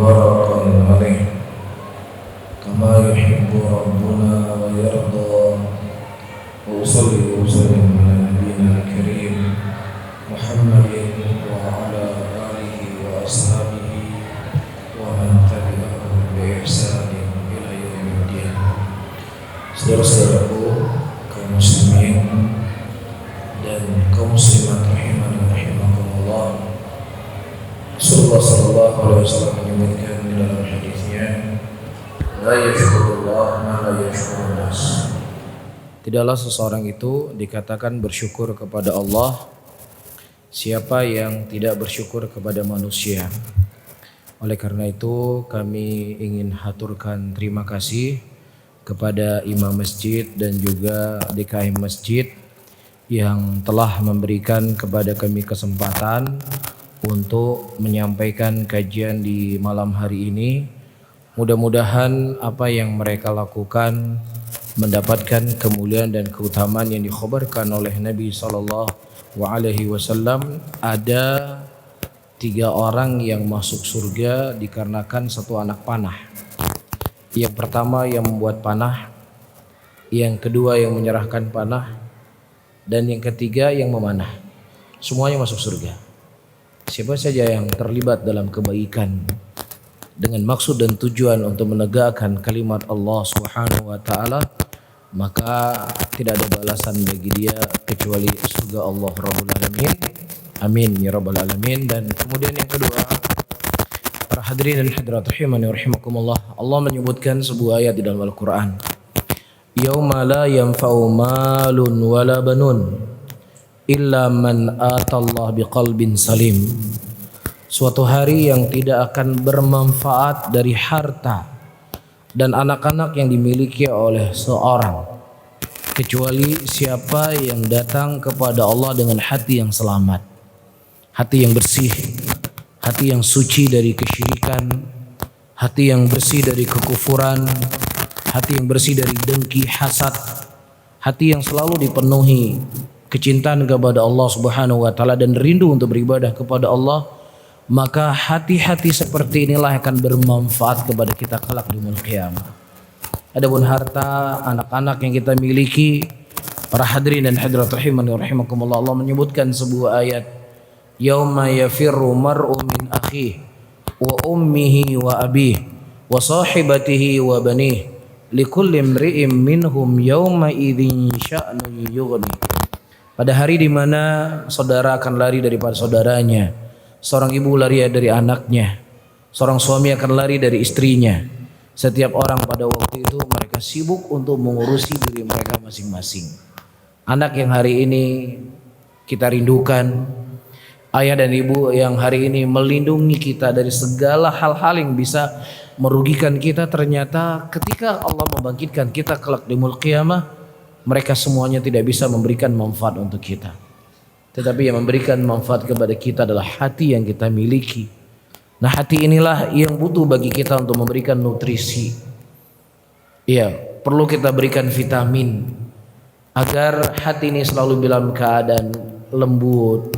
مباركا عليه كما يحب ربنا ويرضى وأصلي وأسلم على نبينا الكريم محمد وعلى آله وأصحابه ومن تبعهم بإحسان إلى يوم الدين. Saudara-saudaraku kaum muslimin dan kaum muslimat rahimani wa rahimakumullah, Rasulullah sallallahu alaihi wasallam menyebutkan di dalam hadisnya, la yashkurullah man la yashkurun nas. Tidaklah seseorang itu dikatakan bersyukur kepada Allah siapa yang tidak bersyukur kepada manusia. Oleh karena itu kami ingin haturkan terima kasih kepada imam masjid dan juga DKM masjid yang telah memberikan kepada kami kesempatan untuk menyampaikan kajian di malam hari ini. Mudah-mudahan apa yang mereka lakukan mendapatkan kemuliaan dan keutamaan yang dikhabarkan oleh Nabi SAW. Ada 3 orang yang masuk surga dikarenakan satu anak panah. Yang pertama yang membuat panah, yang kedua yang menyerahkan panah, dan yang ketiga yang memanah. Semuanya masuk surga. Siapa saja yang terlibat dalam kebaikan dengan maksud dan tujuan untuk menegakkan kalimat Allah Subhanahu wa taala, maka tidak ada balasan bagi dia kecuali surga Allah Rabbul Alamin. Amin ya rabbal alamin. Dan kemudian yang kedua, para hadirin dan hadirat rahimani wa rahimakumullah, Allah menyebutkan sebuah ayat di dalam Al-Qur'an. Yauma la yanfa'u malun wala banun illa man atallah biqalbin salim. Suatu hari yang tidak akan bermanfaat dari harta dan anak-anak yang dimiliki oleh seorang, kecuali siapa yang datang kepada Allah dengan hati yang selamat, hati yang bersih, hati yang suci dari kesyirikan, hati yang bersih dari kekufuran, hati yang bersih dari dengki, hasad, hati yang selalu dipenuhi kecintaan kepada Allah Subhanahu wa taala dan rindu untuk beribadah kepada Allah. Maka hati-hati seperti inilah akan bermanfaat kepada kita kelak di yaumul qiyamah. Adapun harta, anak-anak yang kita miliki, para hadirin dan hadirat rahimani wa rahimakumullah, Allah menyebutkan sebuah ayat, yauma yafirru mar'u min akhihi wa ummihi wa abihi wa sahibatihi wa banihi likulli imri'in minhum yauma idzin sya'nun yughni. Pada hari di mana saudara akan lari daripada saudaranya, seorang ibu lari dari anaknya, seorang suami akan lari dari istrinya. Setiap orang pada waktu itu mereka sibuk untuk mengurusi diri mereka masing-masing. Anak yang hari ini kita rindukan, ayah dan ibu yang hari ini melindungi kita dari segala hal-hal yang bisa merugikan kita, ternyata ketika Allah membangkitkan kita kelak di yaumul qiyamah, mereka semuanya tidak bisa memberikan manfaat untuk kita. Tetapi yang memberikan manfaat kepada kita adalah hati yang kita miliki. Nah, hati inilah yang butuh bagi kita untuk memberikan nutrisi. Iya, perlu kita berikan vitamin agar hati ini selalu dalam keadaan lembut,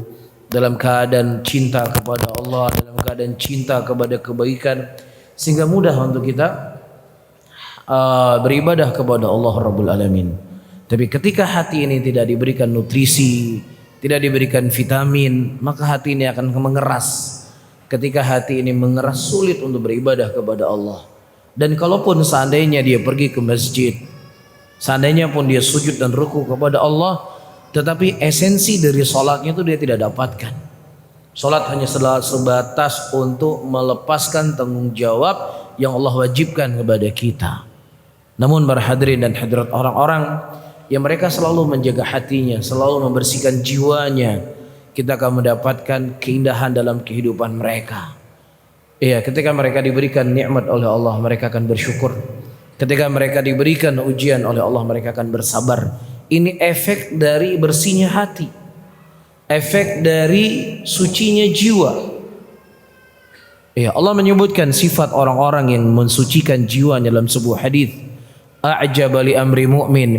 dalam keadaan cinta kepada Allah, dalam keadaan cinta kepada kebaikan, sehingga mudah untuk kita beribadah kepada Allah Rabbul Alamin. Tapi ketika hati ini tidak diberikan nutrisi, tidak diberikan vitamin, maka hati ini akan mengeras. Ketika hati ini mengeras, sulit untuk beribadah kepada Allah. Dan kalaupun seandainya dia pergi ke masjid, seandainya pun dia sujud dan ruku kepada Allah, tetapi esensi dari sholatnya itu dia tidak dapatkan. Sholat hanya sebatas untuk melepaskan tanggung jawab yang Allah wajibkan kepada kita. Namun para hadirin dan hadirat, orang-orang yang mereka selalu menjaga hatinya, selalu membersihkan jiwanya, kita akan mendapatkan keindahan dalam kehidupan mereka. Iya, ketika mereka diberikan nikmat oleh Allah, mereka akan bersyukur. Ketika mereka diberikan ujian oleh Allah, mereka akan bersabar. Ini efek dari bersihnya hati, efek dari sucinya jiwa. Iya, Allah menyebutkan sifat orang-orang yang mensucikan jiwanya dalam sebuah hadis. A'jaba li amri mu'min,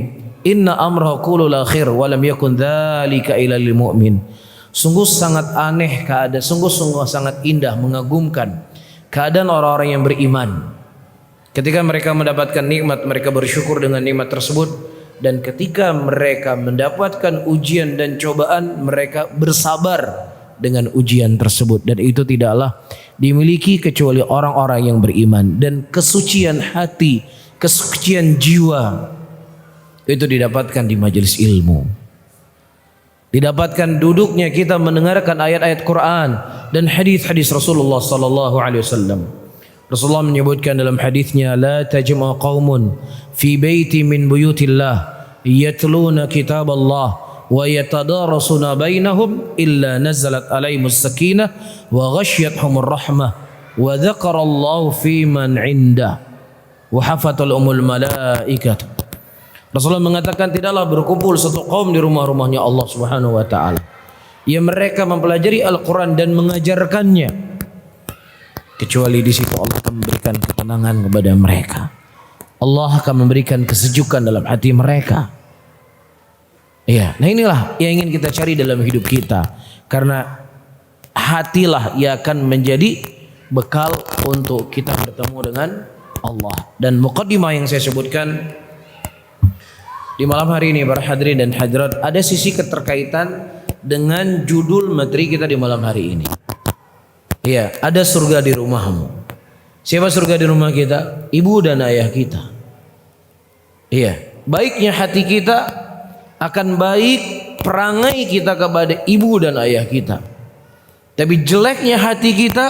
inna amrahu kullu la khair wa lam yakun dzalika illa lil mu'min. Sungguh sangat aneh keadaan, sungguh sangat indah, mengagumkan keadaan orang-orang yang beriman. Ketika mereka mendapatkan nikmat, mereka bersyukur dengan nikmat tersebut, dan ketika mereka mendapatkan ujian dan cobaan, mereka bersabar dengan ujian tersebut. Dan itu tidaklah dimiliki kecuali orang-orang yang beriman. Dan kesucian hati, kesucian jiwa itu didapatkan di majelis ilmu. Didapatkan duduknya kita mendengarkan ayat-ayat Quran dan hadis-hadis Rasulullah sallallahu alaihi wasallam. Rasulullah menyebutkan dalam hadisnya, la tajma' qaumun fi baiti min buyutillah yatluna kitab Allah wa yatadarasuna bainahum illa nazalat alaihimus sakinah wa ghasyiyatuhumur rahmah wa dzakara Allah fi man 'indah wa hafatul umul malaikat. Rasulullah mengatakan, tidaklah berkumpul satu kaum di rumah-rumahnya Allah Subhanahu wa taala yang mereka mempelajari Al-Qur'an dan mengajarkannya, kecuali di situ Allah akan memberikan ketenangan kepada mereka. Allah akan memberikan kesejukan dalam hati mereka. Iya, nah inilah yang ingin kita cari dalam hidup kita, karena hatilah yang akan menjadi bekal untuk kita bertemu dengan Allah. Dan muqaddimah yang saya sebutkan di malam hari ini, para hadirin dan hadirat, ada sisi keterkaitan dengan judul materi kita di malam hari ini. Iya, ada surga di rumahmu. Siapa surga di rumah kita? Ibu dan ayah kita. Iya, baiknya hati kita akan baik perangai kita kepada ibu dan ayah kita. Tapi jeleknya hati kita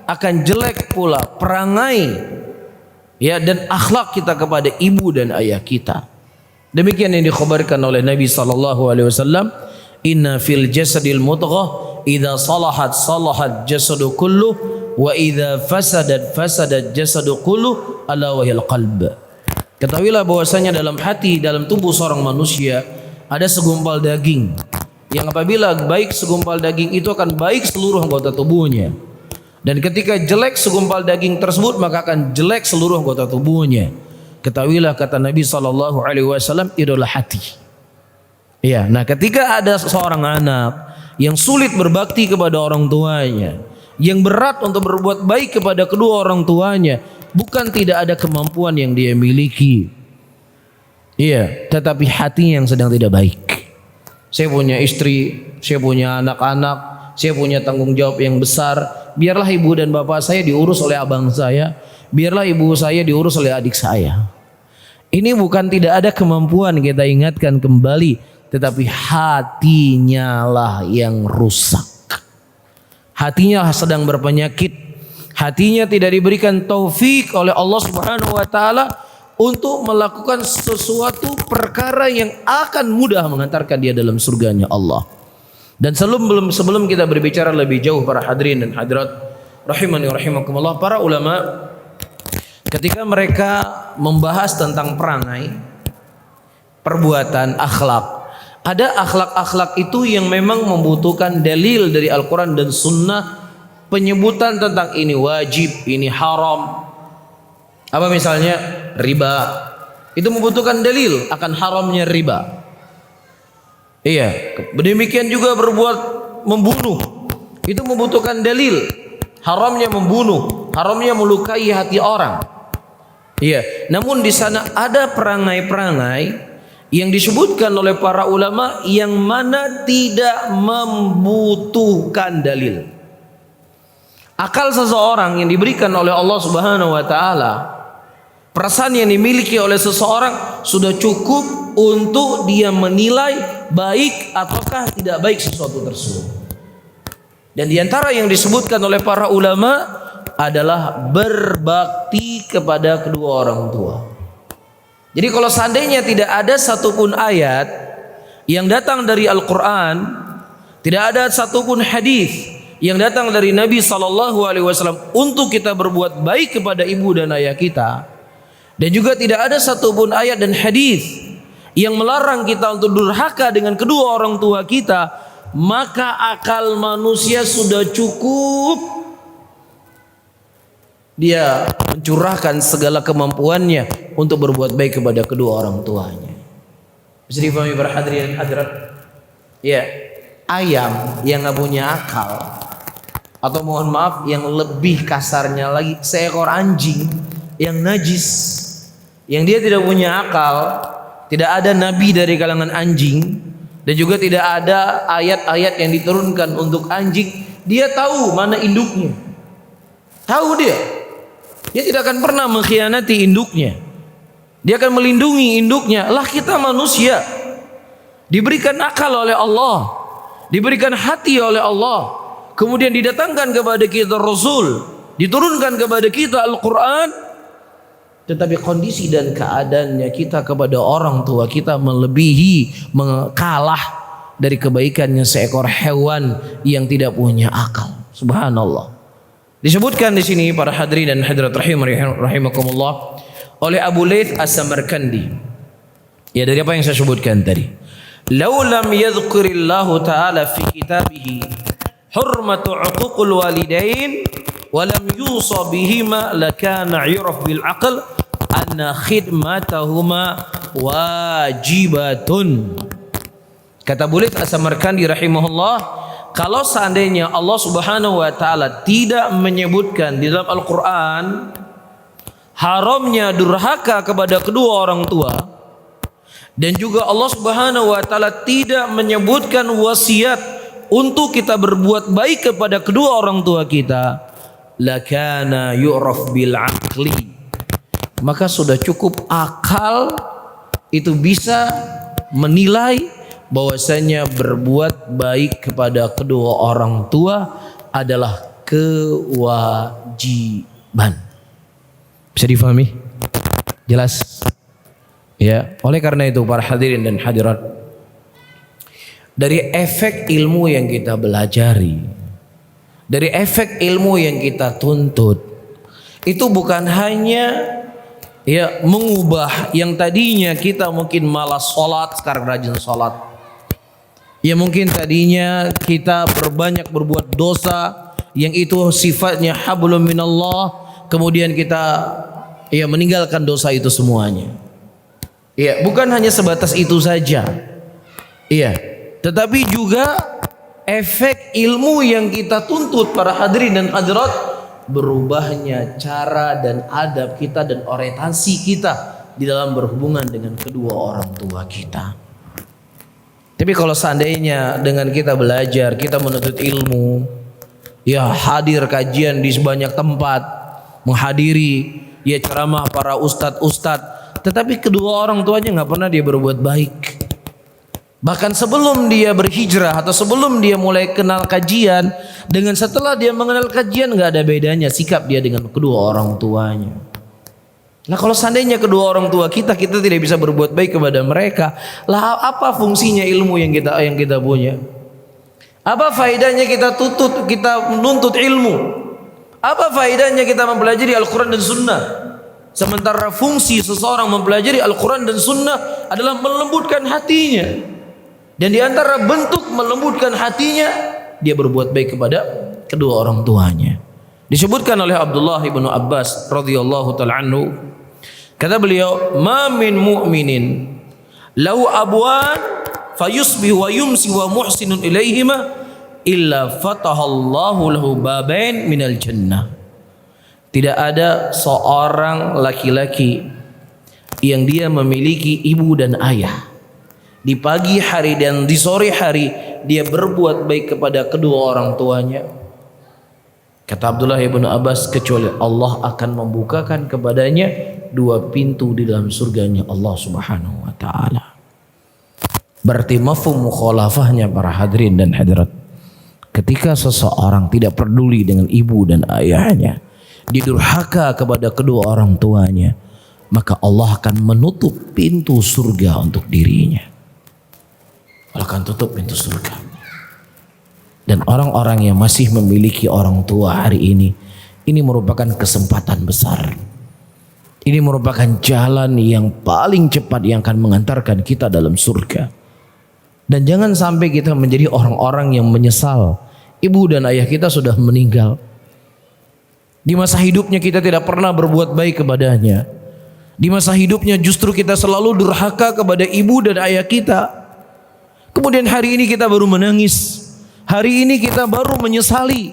akan jelek pula perangai ya dan akhlak kita kepada ibu dan ayah kita. Demikian yang dikhabarkan oleh Nabi sallallahu alaihi wasallam, inna fil jasadil mudghah idza salahat salahat jasadu kullu wa idza fasadat fasadat jasadu kullu ala wahil qalb. Ketahuilah bahwasanya dalam hati, dalam tubuh seorang manusia ada segumpal daging yang apabila baik segumpal daging itu akan baik seluruh anggota tubuhnya, dan ketika jelek segumpal daging tersebut maka akan jelek seluruh anggota tubuhnya. Ketahuilah, kata Nabi sallallahu alaihi wasallam, itu adalah hati. Iya, nah ketika ada seorang anak yang sulit berbakti kepada orang tuanya, yang berat untuk berbuat baik kepada kedua orang tuanya, bukan tidak ada kemampuan yang dia miliki, iya, tetapi hatinya yang sedang tidak baik. Saya punya istri, saya punya anak-anak, saya punya tanggung jawab yang besar. Biarlah ibu dan bapak saya diurus oleh abang saya, biarlah ibu saya diurus oleh adik saya. Ini bukan tidak ada kemampuan, kita ingatkan kembali, tetapi hatinya lah yang rusak. Hatinya sedang berpenyakit. Hatinya tidak diberikan taufik oleh Allah Subhanahu wa taala untuk melakukan sesuatu perkara yang akan mudah mengantarkan dia dalam surganya Allah. Dan sebelum kita berbicara lebih jauh, para hadirin dan hadirat rahimani wa rahimakumullah, para ulama ketika mereka membahas tentang perangai, perbuatan, akhlak, ada akhlak-akhlak itu yang memang membutuhkan dalil dari Al-Quran dan Sunnah, penyebutan tentang ini wajib, ini haram. Apa misalnya riba, itu membutuhkan dalil akan haramnya riba. Iya, demikian juga berbuat membunuh, itu membutuhkan dalil haramnya membunuh, haramnya melukai hati orang. Iya, namun di sana ada perangai-perangai yang disebutkan oleh para ulama yang mana tidak membutuhkan dalil. Akal seseorang yang diberikan oleh Allah Subhanahu wa taala, perasaan yang dimiliki oleh seseorang sudah cukup untuk dia menilai baik ataukah tidak baik sesuatu tersebut. Dan di antara yang disebutkan oleh para ulama adalah berbakti kepada kedua orang tua. Jadi kalau seandainya tidak ada satupun ayat yang datang dari Al-Quran, tidak ada satupun hadis yang datang dari Nabi SAW untuk kita berbuat baik kepada ibu dan ayah kita, dan juga tidak ada satupun ayat dan hadis yang melarang kita untuk durhaka dengan kedua orang tua kita, maka akal manusia sudah cukup dia mencurahkan segala kemampuannya untuk berbuat baik kepada kedua orang tuanya. Bisa difahami para hadirin hadirat? Ya, ayam yang nggak punya akal Atau mohon maaf yang lebih kasarnya lagi, seekor anjing yang najis, yang dia tidak punya akal. Tidak ada nabi dari kalangan anjing, dan juga tidak ada ayat-ayat yang diturunkan untuk anjing. Dia tahu mana induknya, tahu dia tidak akan pernah mengkhianati induknya. Dia akan melindungi induknya. Lah kita manusia diberikan akal oleh Allah, diberikan hati oleh Allah, kemudian didatangkan kepada kita Rasul, diturunkan kepada kita Al-Quran, tetapi kondisi dan keadaannya kita kepada orang tua kita melebihi, kalah dari kebaikannya seekor hewan yang tidak punya akal. Subhanallah. Disebutkan di sini para hadirin dan hadirat rahimakumullah oleh Abu Laits As-Samarkandi. Ya, dari apa yang saya sebutkan tadi. Lau lam yadhkurillahu ta'ala fi kitabihi hurmatu uququl walidain wa lam yusa bihima lakana yuraf bil aql anna khidmatahuma wajibatun. Kata Abu Laits As-Samarkandi rahimahullah, kalau seandainya Allah Subhanahu wa taala tidak menyebutkan di dalam Al-Qur'an haramnya durhaka kepada kedua orang tua, dan juga Allah Subhanahu wa taala tidak menyebutkan wasiat untuk kita berbuat baik kepada kedua orang tua kita, lakana yu'raf bil aqli, maka sudah cukup akal itu bisa menilai bahwasanya berbuat baik kepada kedua orang tua adalah kewajiban. Bisa difahami? Jelas? Ya, oleh karena itu para hadirin dan hadirat, dari efek ilmu yang kita belajari, dari efek ilmu yang kita tuntut, itu bukan hanya ya mengubah yang tadinya kita mungkin malas sholat sekarang rajin sholat, ya mungkin tadinya kita berbuat dosa yang itu sifatnya hablum minallah, kemudian kita ya meninggalkan dosa itu semuanya. Ya, bukan hanya sebatas itu saja. Iya, tetapi juga efek ilmu yang kita tuntut para hadirin dan hadirat, berubahnya cara dan adab kita dan orientasi kita di dalam berhubungan dengan kedua orang tua kita. Tapi kalau seandainya dengan kita belajar, kita menuntut ilmu, ya hadir kajian di sebanyak tempat, menghadiri ya ceramah para ustadz-ustadz, tetapi kedua orang tuanya nggak pernah dia berbuat baik. Bahkan sebelum dia berhijrah atau sebelum dia mulai kenal kajian, dengan setelah dia mengenal kajian nggak ada bedanya sikap dia dengan kedua orang tuanya. Nah, kalau seandainya kedua orang tua kita tidak bisa berbuat baik kepada mereka, lah apa fungsinya ilmu yang kita punya? Apa faedahnya kita menuntut ilmu? Apa faedahnya kita mempelajari Al-Quran dan Sunnah? Sementara fungsi seseorang mempelajari Al-Quran dan Sunnah adalah melembutkan hatinya. Dan di antara bentuk melembutkan hatinya, dia berbuat baik kepada kedua orang tuanya. Disebutkan oleh Abdullah ibnu Abbas radhiyallahu ta'ala anhu, kata beliau, ma min mu'minin lahu abwan fayusbih wa yumsi wa muhsinun ilaihima illa fatahallahu lahu babain minal jannah. Tidak ada seorang laki-laki yang dia memiliki ibu dan ayah, di pagi hari dan di sore hari dia berbuat baik kepada kedua orang tuanya, kata Abdullah ibnu Abbas, kecuali Allah akan membukakan kepadanya dua pintu di dalam surganya Allah Subhanahu wa taala. Berarti mafhum mukhalafahnya para hadirin dan hadirat, ketika seseorang tidak peduli dengan ibu dan ayahnya, didurhaka kepada kedua orang tuanya, maka Allah akan menutup pintu surga untuk dirinya. Allah akan tutup pintu surga. Dan orang-orang yang masih memiliki orang tua hari ini merupakan kesempatan besar. Ini merupakan jalan yang paling cepat yang akan mengantarkan kita dalam surga. Dan jangan sampai kita menjadi orang-orang yang menyesal ibu dan ayah kita sudah meninggal. Di masa hidupnya kita tidak pernah berbuat baik kepadanya. Di masa hidupnya justru kita selalu durhaka kepada ibu dan ayah kita. Kemudian hari ini kita baru menangis. Hari ini kita baru menyesali.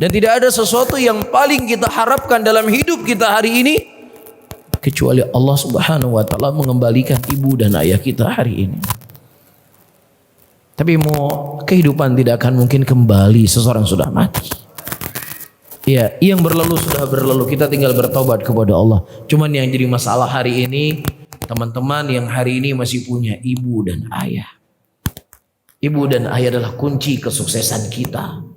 Dan tidak ada sesuatu yang paling kita harapkan dalam hidup kita hari ini kecuali Allah Subhanahu wa taala mengembalikan ibu dan ayah kita hari ini. Tapi mau kehidupan tidak akan mungkin kembali seseorang sudah mati. Ya, yang berlalu sudah berlalu, kita tinggal bertobat kepada Allah. Cuman yang jadi masalah hari ini, teman-teman yang hari ini masih punya ibu dan ayah. Ibu dan ayah adalah kunci kesuksesan kita.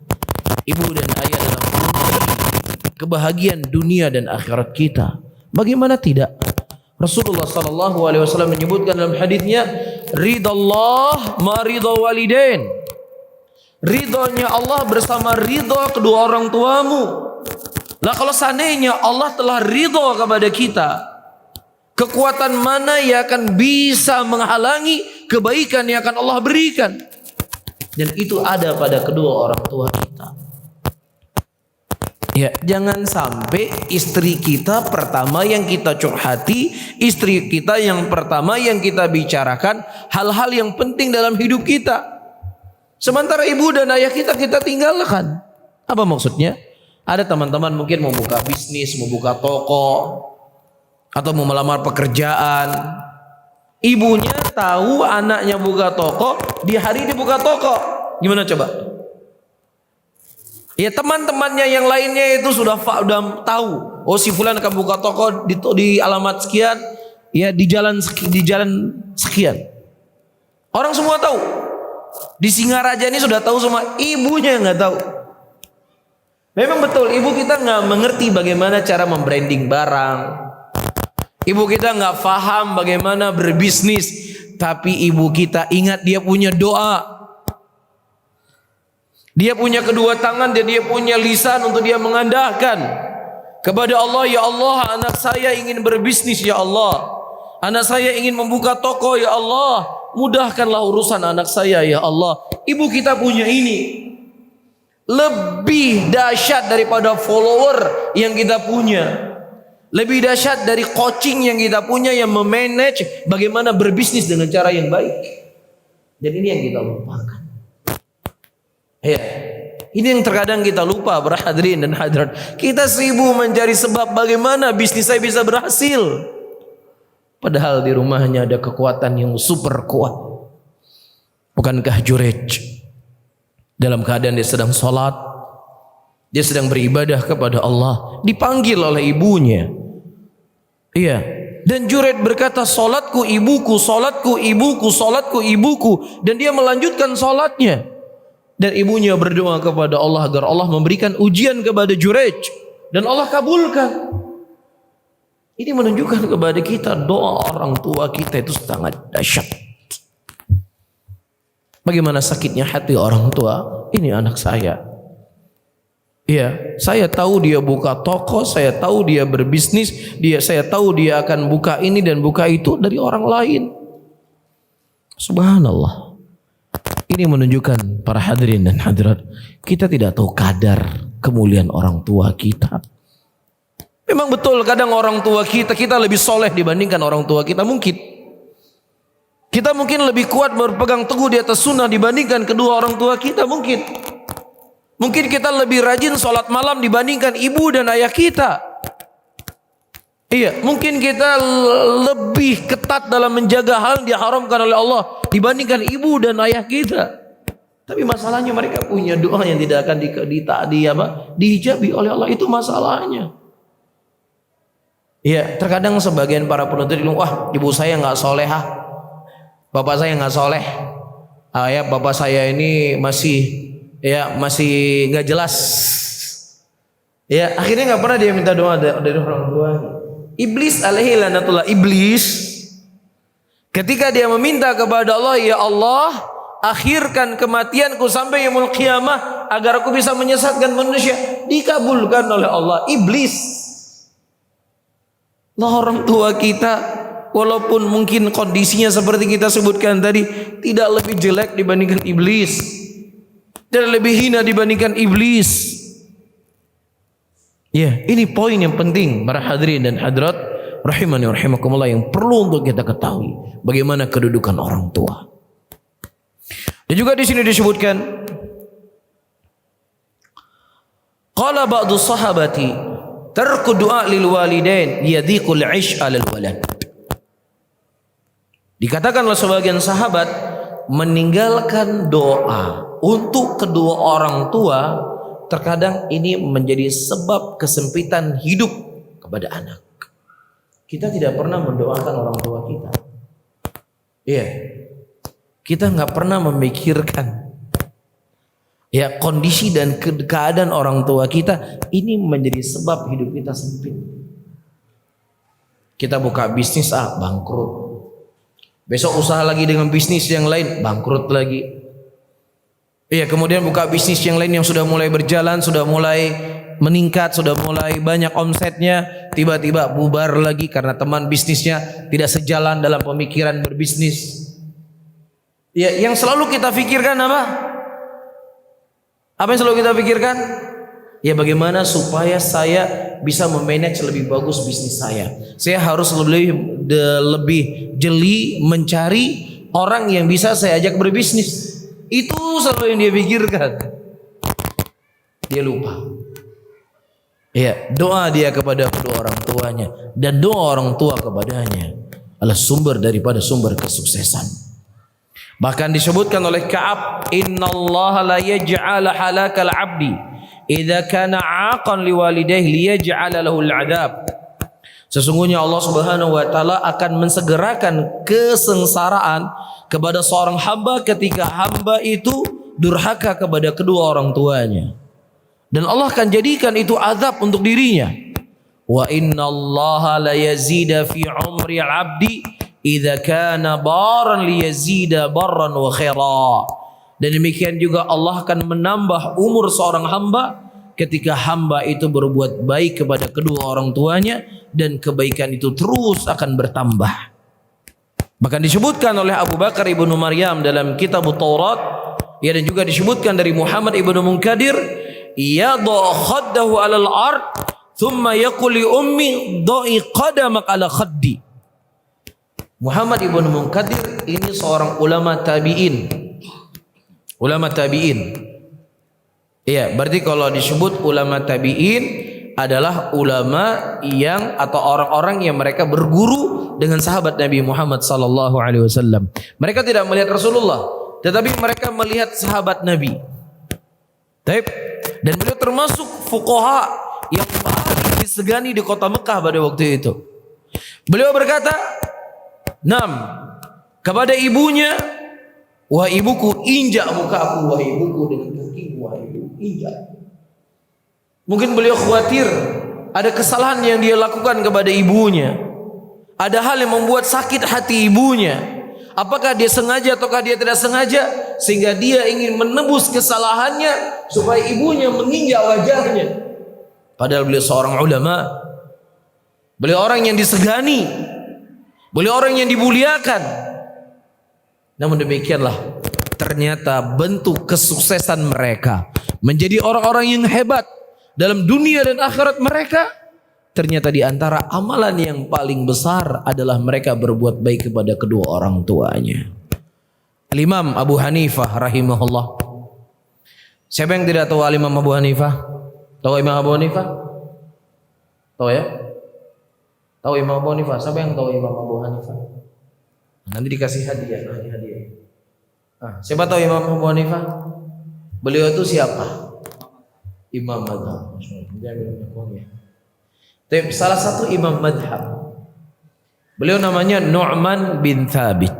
Ibu dan ayah adalah kunci kebahagiaan dunia dan akhirat kita. Bagaimana tidak? Rasulullah SAW menyebutkan dalam hadisnya, ridallah ma ridha walidain. Ridhonya Allah bersama ridho kedua orang tuamu. Lah kalau seandainya Allah telah ridho kepada kita, kekuatan mana yang akan bisa menghalangi kebaikan yang akan Allah berikan? Dan itu ada pada kedua orang tua kita. Ya, jangan sampai istri kita pertama yang kita curhati, istri kita yang pertama yang kita bicarakan hal-hal yang penting dalam hidup kita. Sementara ibu dan ayah kita tinggalkan. Apa maksudnya? Ada teman-teman mungkin mau buka bisnis, mau buka toko, atau mau melamar pekerjaan. Ibunya tahu anaknya buka toko, di hari dia buka toko. Gimana coba? Ya teman-temannya yang lainnya itu sudah tahu. Oh si fulan akan buka toko di alamat sekian, ya di jalan sekian. Orang semua tahu. Di Singaraja ini sudah tahu semua, ibunya nggak tahu. Memang betul ibu kita nggak mengerti bagaimana cara membranding barang. Ibu kita nggak paham bagaimana berbisnis. Tapi ibu kita ingat dia punya doa. Dia punya kedua tangan dan dia punya lisan untuk dia mengandalkan kepada Allah. Ya Allah, anak saya ingin berbisnis ya Allah. Anak saya ingin membuka toko ya Allah. Mudahkanlah urusan anak saya ya Allah. Ibu kita punya ini. Lebih dahsyat daripada follower yang kita punya. Lebih dahsyat dari coaching yang kita punya yang memanage bagaimana berbisnis dengan cara yang baik. Dan ini yang kita lupakan. Ya, ini yang terkadang kita lupa, berhadirin dan hadirat. Kita sibuk mencari sebab bagaimana bisnis saya bisa berhasil. Padahal di rumahnya ada kekuatan yang super kuat. Bukankah Jurej dalam keadaan dia sedang sholat, dia sedang beribadah kepada Allah, dipanggil oleh ibunya. Iya. Dan Jurej berkata, sholatku ibuku, sholatku ibuku, sholatku ibuku. Dan dia melanjutkan sholatnya. Dan ibunya berdoa kepada Allah agar Allah memberikan ujian kepada Jurej. Dan Allah kabulkan. Ini menunjukkan kepada kita doa orang tua kita itu sangat dahsyat. Bagaimana sakitnya hati orang tua. Ini anak saya. Iya, saya tahu dia buka toko, saya tahu dia berbisnis, saya tahu dia akan buka ini dan buka itu dari orang lain. Subhanallah. Ini menunjukkan para hadirin dan hadirat, kita tidak tahu kadar kemuliaan orang tua kita. Memang betul kadang orang tua kita lebih soleh dibandingkan orang tua kita mungkin. Kita mungkin lebih kuat berpegang teguh di atas sunnah dibandingkan kedua orang tua kita mungkin. Mungkin kita lebih rajin sholat malam dibandingkan ibu dan ayah kita. Iya, mungkin kita lebih ketat dalam menjaga hal yang diharamkan oleh Allah dibandingkan ibu dan ayah kita. Tapi masalahnya mereka punya doa yang tidak akan dihijabi oleh Allah. Itu masalahnya. Iya, terkadang sebagian para penuntut ilmu, wah ibu saya nggak solehah, bapak saya nggak soleh, ya bapak saya ini masih nggak jelas. Ya akhirnya nggak pernah dia minta doa dari orang tua. Iblis alaihi lanatullah, iblis ketika dia meminta kepada Allah, ya Allah akhirkan kematianku sampai yaumul qiyamah agar aku bisa menyesatkan manusia, dikabulkan oleh Allah. Iblis lah orang tua kita walaupun mungkin kondisinya seperti kita sebutkan tadi tidak lebih jelek dibandingkan iblis, tidak lebih hina dibandingkan iblis. Ya, ini poin yang penting para hadirin dan hadirat rahimani wa rahimakumullah yang perlu untuk kita ketahui bagaimana kedudukan orang tua. Dan juga di sini disebutkan Qala ba'du sahabati tarku du'a lil walidain yadhiqul 'ish 'alal walad. Dikatakan oleh sebagian sahabat, meninggalkan doa untuk kedua orang tua terkadang ini menjadi sebab kesempitan hidup kepada anak. Kita tidak pernah mendoakan orang tua kita. Iya. Kita nggak pernah memikirkan ya kondisi dan keadaan orang tua kita ini menjadi sebab hidup kita sempit. Kita buka bisnis bangkrut. Besok usaha lagi dengan bisnis yang lain, bangkrut lagi. Iya, kemudian buka bisnis yang lain yang sudah mulai berjalan, sudah mulai meningkat, sudah mulai banyak omsetnya, tiba-tiba bubar lagi karena teman bisnisnya tidak sejalan dalam pemikiran berbisnis. Ya, yang selalu kita pikirkan apa? Apa yang selalu kita pikirkan? Ya, bagaimana supaya saya bisa memanage lebih bagus bisnis saya. Saya harus lebih jeli mencari orang yang bisa saya ajak berbisnis. Itu selalu yang dia pikirkan. Dia lupa. Ya, doa dia kepada kedua orang tuanya dan doa orang tua kepadanya adalah sumber daripada sumber kesuksesan. Bahkan disebutkan oleh Ka'ab, innallaha la yaj'ala halakal 'abdi idza kana 'aqan liwalidayhi liyaj'ala lahu al'adzab. Sesungguhnya Allah Subhanahu wa taala akan mensegerakan kesengsaraan kepada seorang hamba ketika hamba itu durhaka kepada kedua orang tuanya. Dan Allah akan jadikan itu azab untuk dirinya. Wa innallaha la yazida fi umri 'abdi idza kana baran liyazida barran wa khaira. Dan demikian juga Allah akan menambah umur seorang hamba ketika hamba itu berbuat baik kepada kedua orang tuanya dan kebaikan itu terus akan bertambah. Bahkan disebutkan oleh Abu Bakar ibnu Maryam dalam kitab Taurat, ya, dan juga disebutkan dari Muhammad ibnu Munkadir, yadha khaddahu 'alal ard thumma yaqul li ummi dha'i qadamak 'ala khaddi. Muhammad ibnu Munkadir ini seorang ulama tabi'in. Ulama tabi'in. Iya, berarti kalau disebut ulama tabi'in adalah ulama yang atau orang-orang yang mereka berguru dengan sahabat Nabi Muhammad sallallahu alaihi wasallam. Mereka tidak melihat Rasulullah, tetapi mereka melihat sahabat Nabi. Taib. Dan beliau termasuk fuqaha yang paling disegani di kota Mekah pada waktu itu. Beliau berkata, kepada ibunya, wah ibuku, injak muka aku, wah ibuku, dengan kakimu, wah ibu, injak. Mungkin beliau khawatir ada kesalahan yang dia lakukan kepada ibunya, ada hal yang membuat sakit hati ibunya. Apakah dia sengaja ataukah dia tidak sengaja, sehingga dia ingin menebus kesalahannya supaya ibunya menginjak wajahnya. Padahal beliau seorang ulama, beliau orang yang disegani, beliau orang yang dimuliakan. Namun demikianlah, ternyata bentuk kesuksesan mereka menjadi orang-orang yang hebat dalam dunia dan akhirat mereka, ternyata di antara amalan yang paling besar adalah mereka berbuat baik kepada kedua orang tuanya. Al-Imam Abu Hanifah rahimahullah. Siapa yang tidak tahu Al-Imam Abu Hanifah? Tahu Imam Abu Hanifah? Tahu ya? Tahu Imam Abu Hanifah? Siapa yang tahu Imam Abu Hanifah? Nanti dikasih hadiah, siapa tahu Imam Abu Hanifah? Beliau itu siapa? Imam madhab. Salah satu imam madhab. Beliau namanya Nu'man bin Thabit.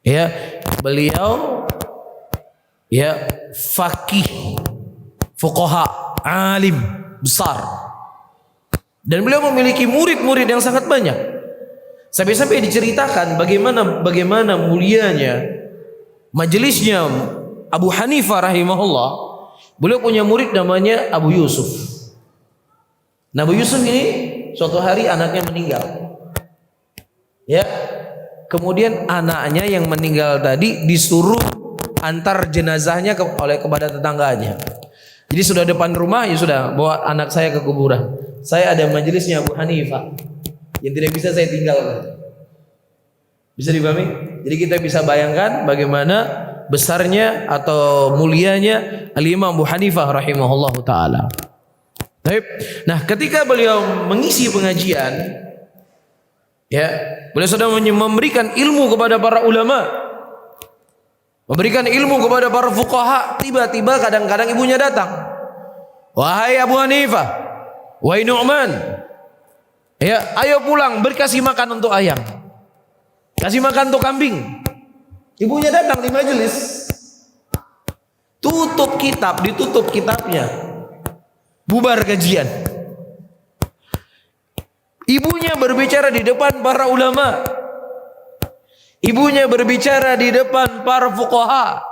Ya, beliau ya faqih, fuqaha, alim besar. Dan beliau memiliki murid-murid yang sangat banyak. Sampai-sampai diceritakan bagaimana mulianya majelisnya Abu Hanifah rahimahullah. Beliau punya murid namanya Abu Yusuf. Nah, Abu Yusuf ini suatu hari anaknya meninggal. Ya. Kemudian anaknya yang meninggal tadi disuruh antar jenazahnya kepada tetangganya. Jadi sudah depan rumah, ya sudah, bawa anak saya ke kuburan. Saya ada majelisnya Abu Hanifah yang tidak bisa saya tinggalkan. Bisa dipahami? Jadi kita bisa bayangkan bagaimana besarnya atau mulianya Al-Imam Abu Hanifah rahimahullahu taala. Baik. Nah, ketika beliau mengisi pengajian, ya, beliau sedang memberikan ilmu kepada para ulama, memberikan ilmu kepada para fuqaha. Tiba-tiba kadang-kadang ibunya datang. Wahai Abu Hanifah, wahai Nu'man, ya, ayo pulang, berkasih makan untuk ayam, kasih makan untuk kambing. Ibunya datang di majelis, tutup kitab, ditutup kitabnya, bubar kajian. Ibunya berbicara di depan para ulama, ibunya berbicara di depan para fuqaha,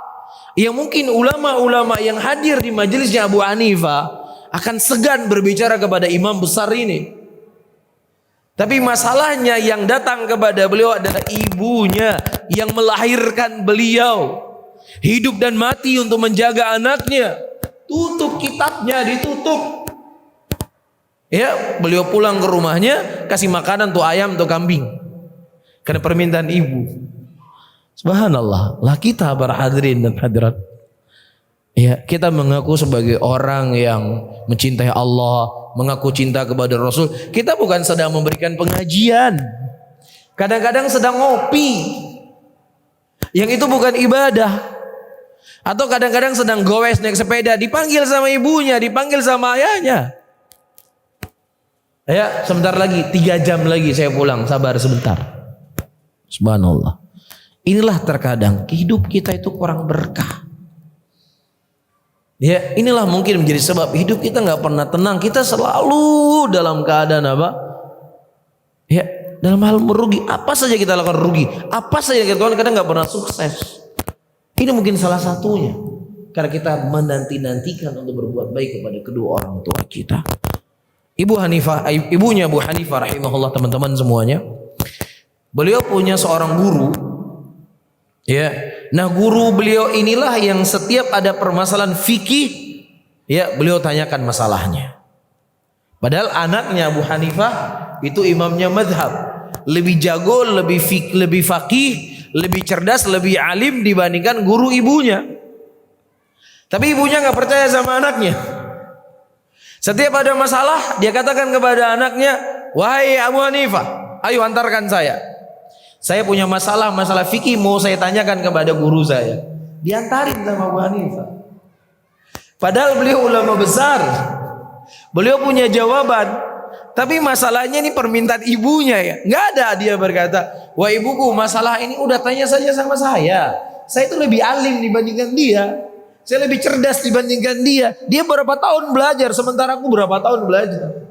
yang mungkin ulama-ulama yang hadir di majelisnya Abu Hanifah akan segan berbicara kepada imam besar ini. Tapi masalahnya yang datang kepada beliau adalah ibunya yang melahirkan beliau, hidup dan mati untuk menjaga anaknya. Tutup kitabnya, ditutup. Ya, beliau pulang ke rumahnya, kasih makanan untuk ayam, untuk kambing, karena permintaan ibu. Subhanallah, lah kita para hadirin dan hadirat, ya, kita mengaku sebagai orang yang mencintai Allah, mengaku cinta kepada Rasul. Kita bukan sedang memberikan pengajian, kadang-kadang sedang ngopi, yang itu bukan ibadah. Atau kadang-kadang sedang goes naik sepeda, dipanggil sama ibunya, dipanggil sama ayahnya. Ya, sebentar lagi, 3 jam lagi saya pulang, sabar sebentar. Subhanallah. Inilah terkadang hidup kita itu kurang berkah. Ya, inilah mungkin menjadi sebab hidup kita nggak pernah tenang. Kita selalu dalam keadaan apa? Ya, dalam hal merugi. Apa saja kita lakukan rugi. Apa saja kita lakukan kadang nggak pernah sukses. Ini mungkin salah satunya. Karena kita menanti-nantikan untuk berbuat baik kepada kedua orang tua kita. Ibunya Abu Hanifah rahimahullah, teman-teman semuanya, beliau punya seorang guru. Ya, nah guru beliau inilah yang setiap ada permasalahan fikih, ya, beliau tanyakan masalahnya. Padahal anaknya Abu Hanifah itu imamnya madhab, lebih jago, lebih faqih, lebih cerdas, lebih alim dibandingkan guru ibunya. Tapi ibunya nggak percaya sama anaknya. Setiap ada masalah, dia katakan kepada anaknya, wahai Abu Hanifah, ayo antarkan saya. Saya punya masalah fikih, mau saya tanyakan kepada guru saya. Diantarin sama Abu Hanifah. Padahal beliau ulama besar, beliau punya jawaban. Tapi masalahnya ini permintaan ibunya, ya. Nggak ada dia berkata, wah ibuku, masalah ini udah tanya saja sama saya. Saya itu lebih alim dibandingkan dia. Saya lebih cerdas dibandingkan dia. Dia berapa tahun belajar, sementara aku berapa tahun belajar.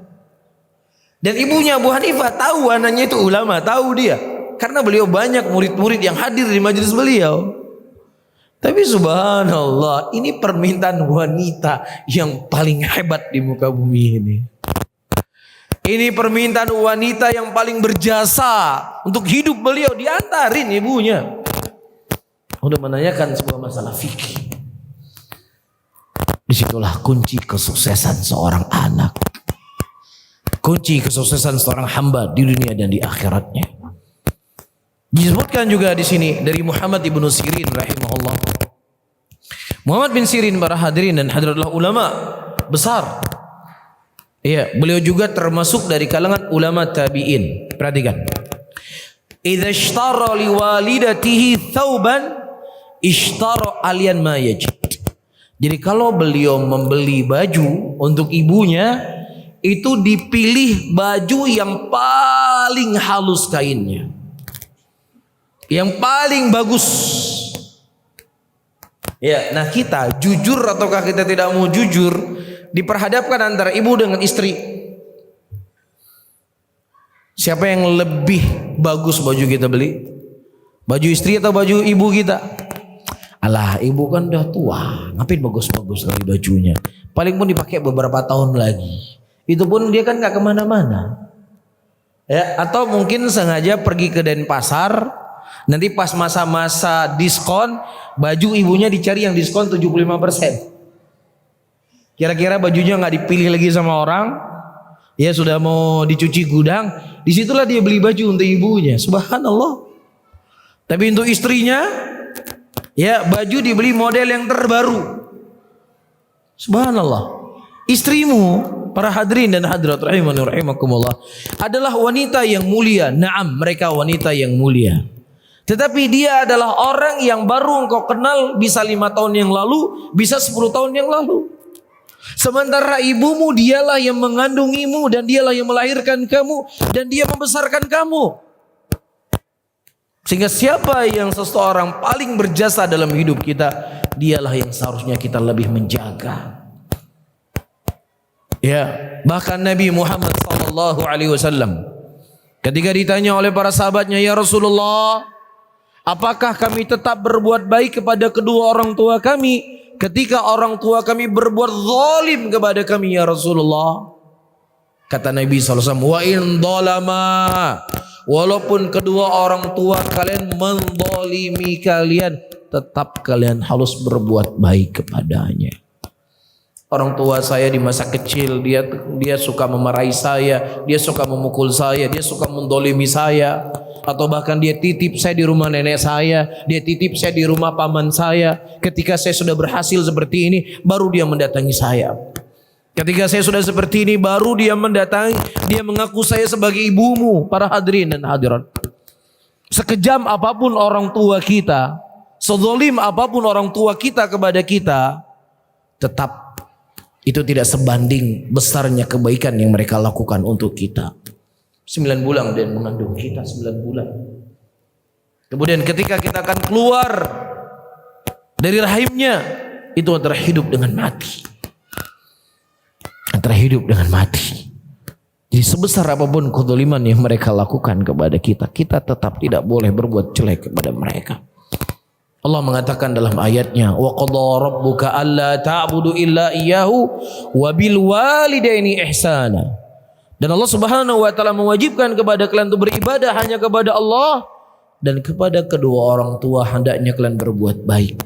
Dan ibunya Abu Hanifah tahu anaknya itu ulama, tahu dia. Karena beliau banyak murid-murid yang hadir di majelis beliau. Tapi subhanallah, ini permintaan wanita yang paling hebat di muka bumi ini. Ini permintaan wanita yang paling berjasa untuk hidup beliau, diantarin ibunya. Udah menanyakan sebuah masalah fikih. Disitulah kunci kesuksesan seorang anak, kunci kesuksesan seorang hamba di dunia dan di akhiratnya. Disebutkan juga di sini dari Muhammad ibnu Sirin rahimahullah. Muhammad bin Sirin, para hadirin dan hadiratullah, ulama besar. Iya, beliau juga termasuk dari kalangan ulama tabi'in. Perhatikan. Idza ishtara liwalidatihi thawban ishtara aliyan ma yajid. Jadi kalau beliau membeli baju untuk ibunya, itu dipilih baju yang paling halus kainnya, yang paling bagus. Ya, nah kita jujur ataukah kita tidak mau jujur, diperhadapkan antara ibu dengan istri. Siapa yang lebih bagus baju kita beli? Baju istri atau baju ibu kita? Alah, ibu kan udah tua, ngapain bagus-bagus lagi bajunya? Paling pun dipakai beberapa tahun lagi. Itu pun dia kan nggak kemana-mana. Ya, atau mungkin sengaja pergi ke Denpasar, nanti pas masa-masa diskon, baju ibunya dicari yang diskon 75%. Kira-kira bajunya nggak dipilih lagi sama orang, ya sudah mau dicuci gudang, disitulah dia beli baju untuk ibunya. Subhanallah. Tapi untuk istrinya, Ya, baju dibeli model yang terbaru. Subhanallah. Istrimu, para hadirin dan hadirat rahimani rahimakumullah, adalah wanita yang mulia. Naam, mereka wanita yang mulia. Tetapi dia adalah orang yang baru engkau kenal bisa 5 tahun yang lalu, bisa 10 tahun yang lalu. Sementara ibumu dialah yang mengandungimu dan dialah yang melahirkan kamu dan dia membesarkan kamu. Sehingga siapa yang seseorang paling berjasa dalam hidup kita, dialah yang seharusnya kita lebih menjaga. Ya, bahkan Nabi Muhammad sallallahu alaihi wasallam ketika ditanya oleh para sahabatnya, "Ya Rasulullah, apakah kami tetap berbuat baik kepada kedua orang tua kami ketika orang tua kami berbuat zalim kepada kami ya Rasulullah?" Kata Nabi sallallahu alaihi wasallam, "Wa in dzalama," walaupun kedua orang tua kalian menzalimi kalian, tetap kalian harus berbuat baik kepadanya. Orang tua saya di masa kecil dia suka memarahi saya, dia suka memukul saya, dia suka mendolimi saya, atau bahkan dia titip saya di rumah nenek saya, dia titip saya di rumah paman saya. Ketika saya sudah berhasil seperti ini, baru dia mendatangi saya. Ketika saya sudah seperti ini, baru dia mendatangi, dia mengaku saya sebagai ibumu. Para hadirin dan hadirat, sekejam apapun orang tua kita, sezalim apapun orang tua kita kepada kita, tetap itu tidak sebanding besarnya kebaikan yang mereka lakukan untuk kita. 9 bulan dan mengandung kita 9 bulan. Kemudian ketika kita akan keluar dari rahimnya, itu antara hidup dengan mati. Antara hidup dengan mati. Jadi sebesar apapun kezaliman yang mereka lakukan kepada kita, kita tetap tidak boleh berbuat jelek kepada mereka. Allah mengatakan dalam ayatnya, wa qadha rabbuka alla ta'budu illa iyyahu wa bil walidaini ihsana. Dan Allah Subhanahu wa taala mewajibkan kepada kalian untuk beribadah hanya kepada Allah dan kepada kedua orang tua hendaknya kalian berbuat baik.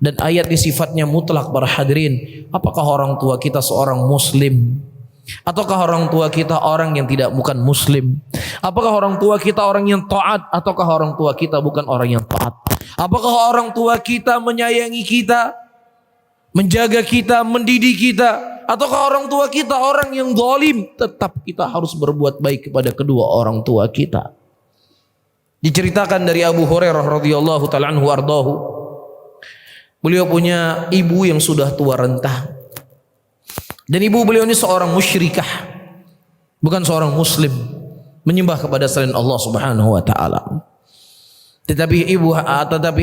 Dan ayat ini sifatnya mutlak para hadirin. Apakah orang tua kita seorang muslim? Ataukah orang tua kita orang yang bukan muslim? Apakah orang tua kita orang yang taat ataukah orang tua kita bukan orang yang taat? Apakah orang tua kita menyayangi kita, menjaga kita, mendidik kita, ataukah orang tua kita orang yang zalim? Tetap kita harus berbuat baik kepada kedua orang tua kita. Diceritakan dari Abu Hurairah radhiyallahu taala anhu ardahu, beliau punya ibu yang sudah tua renta. Dan ibu beliau ini seorang musyrikah, bukan seorang muslim, menyembah kepada selain Allah Subhanahu wa taala. Tetapi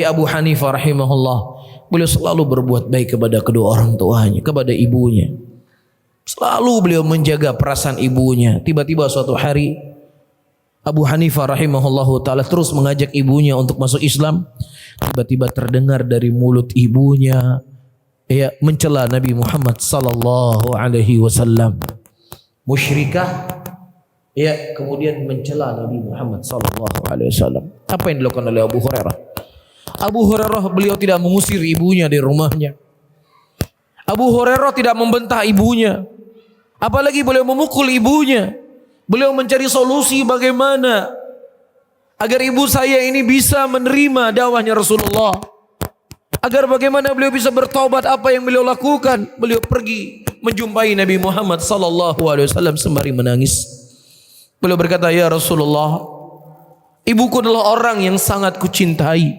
Abu Hanifah rahimahullah, beliau selalu berbuat baik kepada kedua orang tuanya, kepada ibunya. Selalu beliau menjaga perasaan ibunya. Tiba-tiba suatu hari Abu Hanifah rahimahullah taala terus mengajak ibunya untuk masuk Islam. Tiba-tiba terdengar dari mulut ibunya mencela Nabi Muhammad sallallahu alaihi wasallam. Musyrikah kemudian mencela Nabi Muhammad sallallahu alaihi wasallam. Apa yang dilakukan oleh Abu Hurairah? Abu Hurairah beliau tidak mengusir ibunya dari rumahnya. Abu Hurairah tidak membentak ibunya. Apalagi beliau memukul ibunya. Beliau mencari solusi bagaimana agar ibu saya ini bisa menerima dakwahnya Rasulullah. Agar bagaimana beliau bisa bertobat apa yang beliau lakukan. Beliau pergi menjumpai Nabi Muhammad sallallahu alaihi wasallam sembari menangis. Beliau berkata, "Ya Rasulullah, ibuku adalah orang yang sangat kucintai.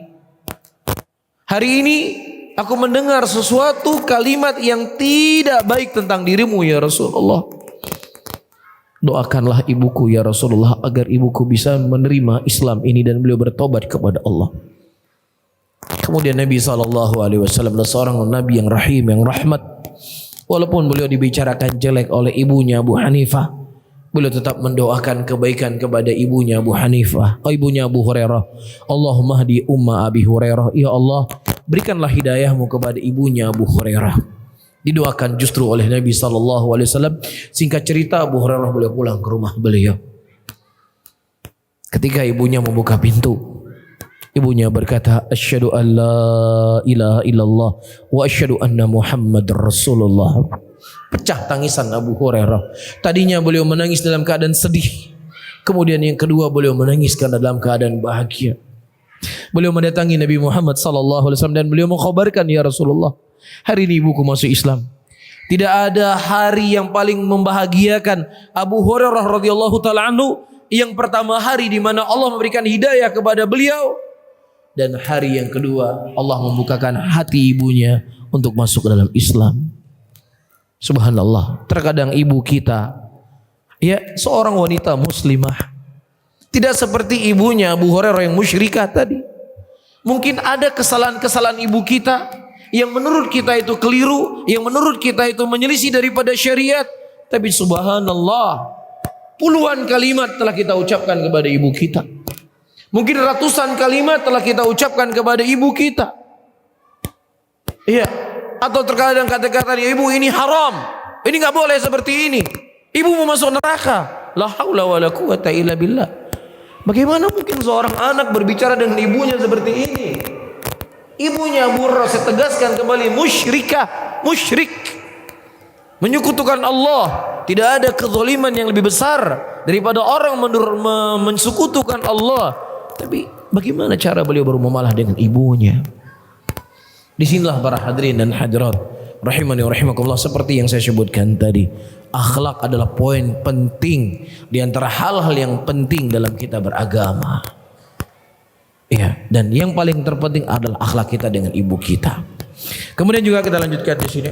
Hari ini aku mendengar sesuatu kalimat yang tidak baik tentang dirimu ya Rasulullah. Doakanlah ibuku ya Rasulullah agar ibuku bisa menerima Islam ini dan beliau bertobat kepada Allah." Kemudian Nabi SAW adalah seorang Nabi yang rahim, yang rahmat. Walaupun beliau dibicarakan jelek oleh ibunya Abu Hanifah, beliau tetap mendoakan kebaikan kepada ibunya Abu Hanifah, ibunya Abu Hurairah. Allahumma hdi umma Abi Hurairah. Ya Allah, berikanlah hidayahmu kepada ibunya Abu Hurairah. Didoakan justru oleh Nabi SAW. Singkat cerita, Abu Hurairah beliau pulang ke rumah beliau. Ketika ibunya membuka pintu, ibunya berkata, "Asyhadu an la ilaha illallah wa asyhadu anna Muhammadar Rasulullah." Pecah tangisan Abu Hurairah. Tadinya beliau menangis dalam keadaan sedih. Kemudian yang kedua beliau menangis karena dalam keadaan bahagia. Beliau mendatangi Nabi Muhammad sallallahu alaihi wasallam dan beliau mengkhabarkan, ya Rasulullah, hari ini ibuku masuk Islam. Tidak ada hari yang paling membahagiakan Abu Hurairah radhiyallahu taala anhu, yang pertama hari di mana Allah memberikan hidayah kepada beliau, dan hari yang kedua Allah membukakan hati ibunya untuk masuk ke dalam Islam. Subhanallah, terkadang ibu kita, ya, seorang wanita muslimah, tidak seperti ibunya Abu Hurairah yang musyrikah tadi. Mungkin ada kesalahan-kesalahan ibu kita yang menurut kita itu keliru, yang menurut kita itu menyelisih daripada syariat, tapi subhanallah, puluhan kalimat telah kita ucapkan kepada ibu kita. Mungkin ratusan kalimat telah kita ucapkan kepada ibu kita. Iya. Atau terkadang kata-kata, ibu ini haram, ini nggak boleh seperti ini, ibu mau masuk neraka. La haula wala quwata illa billah. Bagaimana mungkin seorang anak berbicara dengan ibunya seperti ini? Ibunya Abu Hurairah, saya tegaskan kembali, musyrikah, musyrik, menyekutukan Allah. Tidak ada kezaliman yang lebih besar daripada orang mensekutukan Allah. Tapi bagaimana cara beliau bermuamalah dengan ibunya? Disinilah para hadirin dan hadirat rahimani wa rahimakumullah, seperti yang saya sebutkan tadi, akhlak adalah poin penting di antara hal-hal yang penting dalam kita beragama. Ya, dan yang paling terpenting adalah akhlak kita dengan ibu kita. Kemudian juga kita lanjutkan di sini.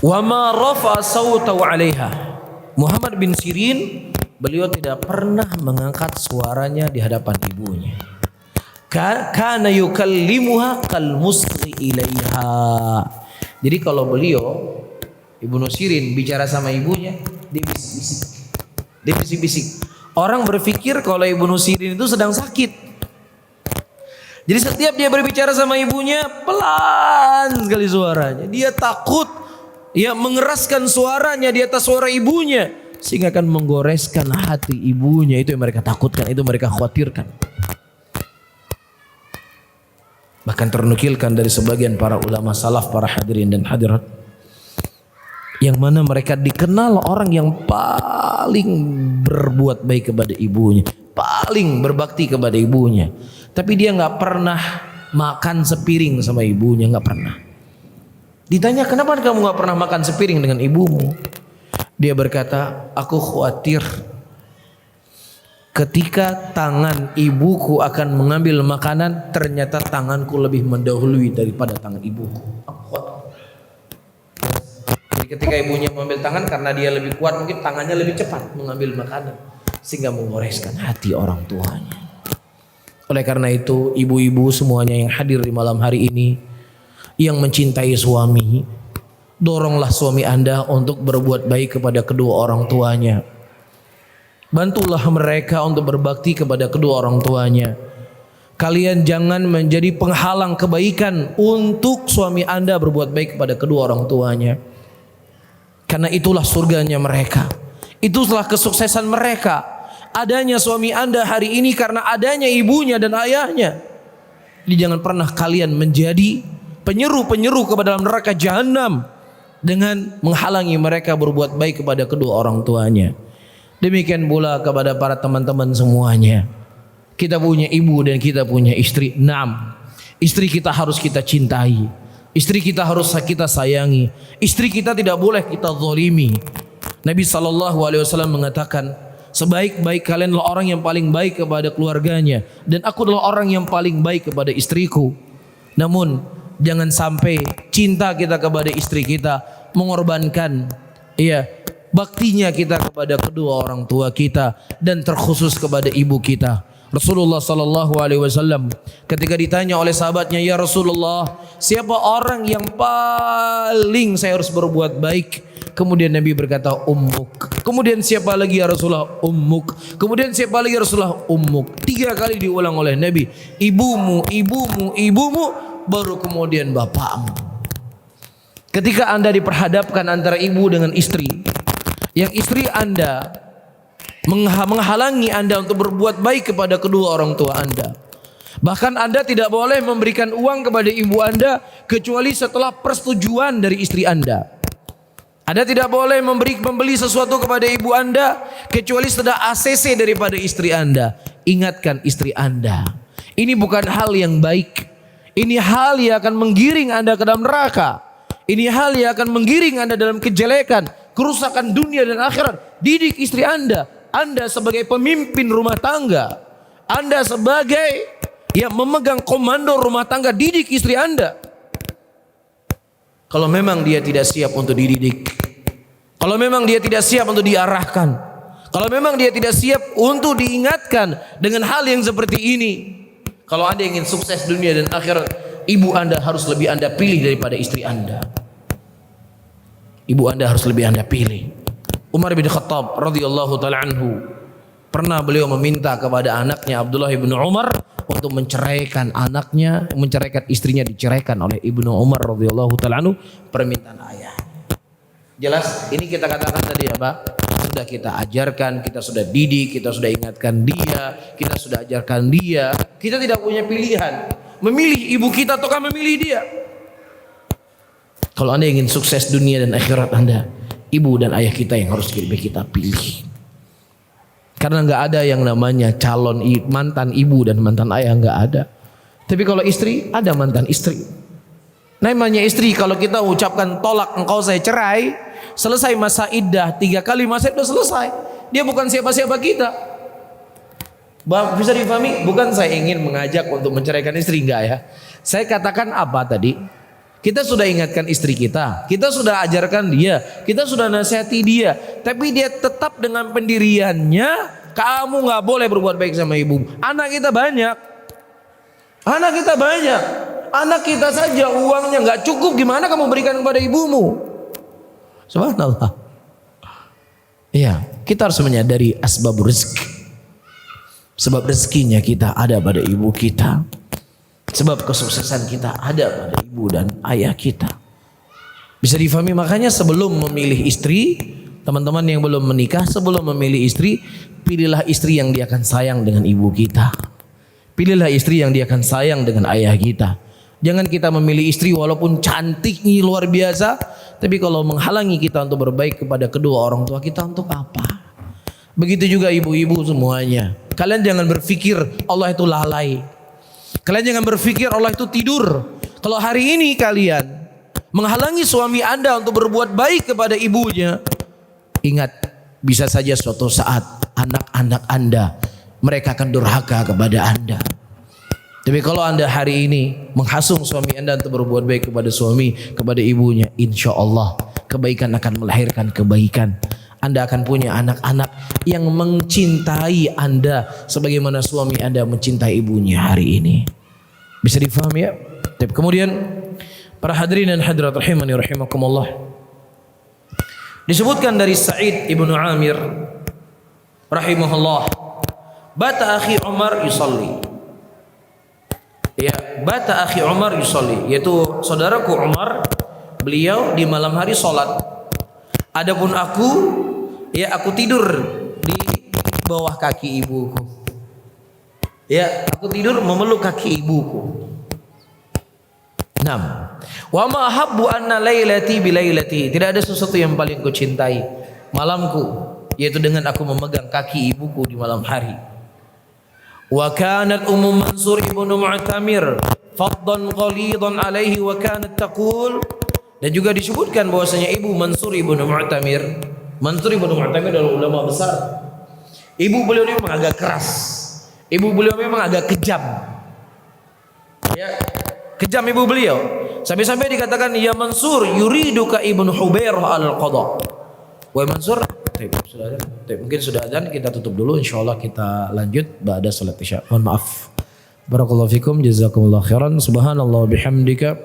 Wa ma rafa sautahu 'alaiha. Muhammad bin Sirin, beliau tidak pernah mengangkat suaranya di hadapan ibunya. Kana yukallimuha kal musqi ilaiha. Jadi kalau beliau Ibnu Sirin bicara sama ibunya, dia bisik-bisik. Dia bisik-bisik. Orang berpikir kalau Ibnu Sirin itu sedang sakit. Jadi setiap dia berbicara sama ibunya, pelan sekali suaranya. Dia takut ya mengeraskan suaranya di atas suara ibunya, sehingga akan menggoreskan hati ibunya. Itu yang mereka takutkan, itu mereka khawatirkan. Bahkan ternukilkan dari sebagian para ulama salaf, para hadirin dan hadirat, yang mana mereka dikenal orang yang paling berbuat baik kepada ibunya, paling berbakti kepada ibunya. Tapi dia nggak pernah makan sepiring sama ibunya, nggak pernah. Ditanya, kenapa kamu nggak pernah makan sepiring dengan ibumu? Dia berkata, aku khawatir ketika tangan ibuku akan mengambil makanan, ternyata tanganku lebih mendahului daripada tangan ibuku. Aku khawatir. Ketika ibunya mengambil tangan, karena dia lebih kuat, mungkin tangannya lebih cepat mengambil makanan, sehingga menggoreskan hati orang tuanya. Oleh karena itu, ibu-ibu semuanya yang hadir di malam hari ini, yang mencintai suami, doronglah suami Anda untuk berbuat baik kepada kedua orang tuanya. Bantulah mereka untuk berbakti kepada kedua orang tuanya. Kalian jangan menjadi penghalang kebaikan untuk suami Anda berbuat baik kepada kedua orang tuanya. Karena itulah surganya mereka, itulah kesuksesan mereka. Adanya suami Anda hari ini karena adanya ibunya dan ayahnya. Jadi jangan pernah kalian menjadi penyeru-penyeru kepada neraka jahanam dengan menghalangi mereka berbuat baik kepada kedua orang tuanya. Demikian pula kepada para teman-teman semuanya. Kita punya ibu dan kita punya istri. Naam, istri kita harus kita cintai. Istri kita harus kita sayangi. Istri kita tidak boleh kita zalimi. Nabi SAW mengatakan, sebaik-baik kalian adalah orang yang paling baik kepada keluarganya, dan aku adalah orang yang paling baik kepada istriku. Namun jangan sampai cinta kita kepada istri kita mengorbankan baktinya kita kepada kedua orang tua kita, dan terkhusus kepada ibu kita. Rasulullah sallallahu alaihi wasallam ketika ditanya oleh sahabatnya, ya Rasulullah, siapa orang yang paling saya harus berbuat baik? Kemudian Nabi berkata, ummuk. Kemudian siapa lagi ya Rasulullah? Ummuk. Kemudian siapa lagi ya Rasulullah? Ummuk. 3 kali diulang oleh Nabi, ibumu, ibumu, ibumu, baru kemudian bapakmu. Ketika Anda diperhadapkan antara ibu dengan istri, yang istri Anda menghalangi Anda untuk berbuat baik kepada kedua orang tua Anda, bahkan Anda tidak boleh memberikan uang kepada ibu Anda kecuali setelah persetujuan dari istri Anda. Anda tidak boleh membeli sesuatu kepada ibu Anda kecuali sudah ACC daripada istri Anda. Ingatkan istri Anda. Ini bukan hal yang baik. Ini hal yang akan menggiring Anda ke dalam neraka. Ini hal yang akan menggiring Anda dalam kejelekan, kerusakan dunia dan akhirat. Didik istri Anda. Anda sebagai pemimpin rumah tangga, Anda sebagai yang memegang komando rumah tangga, didik istri Anda. Kalau memang dia tidak siap untuk dididik, kalau memang dia tidak siap untuk diarahkan, kalau memang dia tidak siap untuk diingatkan dengan hal yang seperti ini, kalau Anda ingin sukses dunia dan akhirat, ibu Anda harus lebih Anda pilih daripada istri Anda. Ibu Anda harus lebih Anda pilih. Umar bin Khattab radhiyallahu taala anhu, pernah beliau meminta kepada anaknya Abdullah bin Umar untuk menceraikan anaknya, menceraikan istrinya, diceraikan oleh Ibnu Umar radhiyallahu taala anhu, permintaan ayah. Jelas ini kita katakan tadi apa? Sudah kita ajarkan, kita sudah didik, kita sudah ingatkan dia, kita sudah ajarkan dia. Kita tidak punya pilihan memilih ibu kita ataukah memilih dia. Kalau Anda ingin sukses dunia dan akhirat Anda, ibu dan ayah kita yang harus kita pilih. Karena nggak ada yang namanya calon mantan ibu dan mantan ayah, nggak ada. Tapi kalau istri, ada mantan istri. Namanya istri, kalau kita ucapkan tolak engkau saya cerai, selesai masa iddah, 3 kali masa iddah selesai. Dia bukan siapa-siapa kita. Bisa dipahami? Bukan saya ingin mengajak untuk menceraikan istri, enggak ya. Saya katakan apa tadi? Kita sudah ingatkan istri kita sudah ajarkan dia, kita sudah nasihati dia, tapi dia tetap dengan pendiriannya, kamu nggak boleh berbuat baik sama ibu. Anak kita banyak, anak kita saja uangnya nggak cukup, gimana kamu berikan kepada ibumu? Subhanallah. Iya, kita harus menyadari asbab rezeki. Sebab rezekinya kita ada pada ibu kita. Sebab kesuksesan kita ada pada ibu dan ayah kita. Bisa difahami, makanya sebelum memilih istri, teman-teman yang belum menikah, sebelum memilih istri, pilihlah istri yang dia akan sayang dengan ibu kita. Pilihlah istri yang dia akan sayang dengan ayah kita. Jangan kita memilih istri walaupun cantiknya luar biasa, tapi kalau menghalangi kita untuk berbaik kepada kedua orang tua kita, untuk apa? Begitu juga ibu-ibu semuanya. Kalian jangan berpikir Allah itu lalai. Kalian jangan berpikir Allah itu tidur. Kalau hari ini kalian menghalangi suami Anda untuk berbuat baik kepada ibunya, ingat, bisa saja suatu saat anak-anak Anda mereka akan durhaka kepada Anda. Tapi kalau Anda hari ini menghasung suami Anda untuk berbuat baik kepada suami, kepada ibunya, insya Allah kebaikan akan melahirkan kebaikan. Anda akan punya anak-anak yang mencintai Anda sebagaimana suami Anda mencintai ibunya hari ini. Bisa difahami ya? Kemudian para hadirin dan hadirat rahimani rahimakumullah, disebutkan dari Sa'id ibnu Amir rahimahullah, bata akhi Umar yusalli. Ya, bata akhi Umar yusalli, yaitu saudaraku Umar, beliau di malam hari salat. Adapun aku, ya aku tidur di bawah kaki ibuku. Ya, aku tidur memeluk kaki ibuku. 6. Wa ma habbu anna lailati bi lailati. Tidak ada sesuatu yang paling kucintai malamku, yaitu dengan aku memegang kaki ibuku di malam hari. Wa kanat Ummu Mansur ibnu Mu'tamir faddan qalidan alaihi wa kanat taqul. Dan juga disebutkan bahwasanya ibu Mansur ibnu Mu'tamir, Mansur ibnu Mu'tamir adalah ulama besar. Ibu beliau ini memang agak keras. Ibu beliau memang agak kejam. Ya, kejam ibu beliau. Sampai-sampai dikatakan, ya Mansur yuriduka ibnu Hubairah al-qadha. Wahai Mansur, sudah ada. Mungkin sudah ada, kita tutup dulu, insyaallah kita lanjut ba'da salat isya. Mohon maaf. Barakallahu fikum, jazakumullah khairan. Subhanallah bihamdika,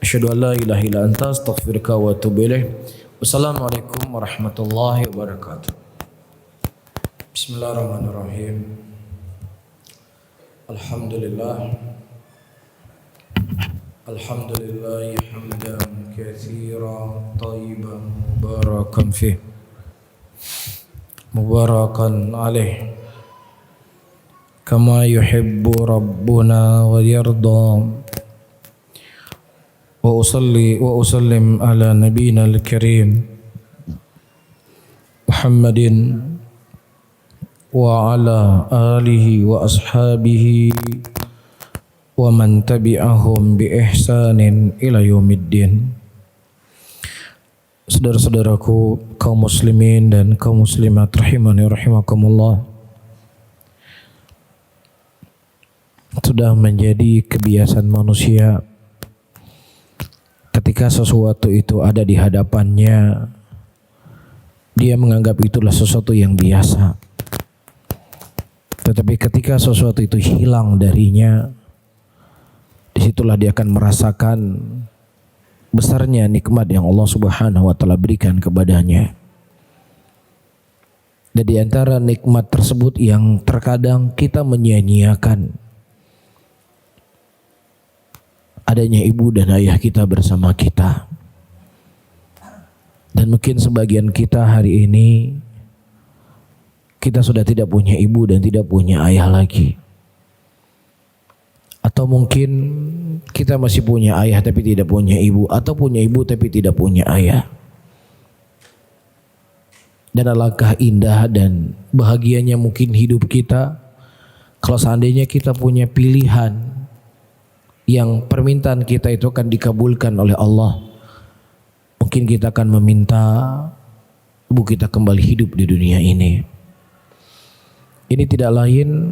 asyhadu an la ilaha illa anta, astaghfiruka wa atubu ilaik. Wassalamualaikum warahmatullahi wabarakatuh. Bismillahirrahmanirrahim. Alhamdulillah. Alhamdulillah hamdan katsiran thayyiban mubarakan fih. Mubarakan alaih. Kama yuhibbu rabbuna wa yarda. Wa usalli wa usallim ala nabiyyina al-karim محمد وعلى آله وأصحابه ومن تبعهم بإحسان إلى يوم الدين. Saudara-saudaraku kaum muslimin dan kaum muslimat rahimani rahimakumullah, sudah menjadi kebiasaan manusia ketika sesuatu itu ada di hadapannya, dia menganggap itulah sesuatu yang biasa. Tetapi ketika sesuatu itu hilang darinya, disitulah dia akan merasakan besarnya nikmat yang Allah Subhanahu wa taala berikan kepadanya. Dan di antara nikmat tersebut yang terkadang kita menyia-nyiakan, adanya ibu dan ayah kita bersama kita. Dan mungkin sebagian kita hari ini kita sudah tidak punya ibu dan tidak punya ayah lagi. Atau mungkin kita masih punya ayah tapi tidak punya ibu, atau punya ibu tapi tidak punya ayah. Dan alangkah indah dan bahagianya mungkin hidup kita kalau seandainya kita punya pilihan yang permintaan kita itu akan dikabulkan oleh Allah. Mungkin kita akan meminta ibu kita kembali hidup di dunia ini. Ini tidak lain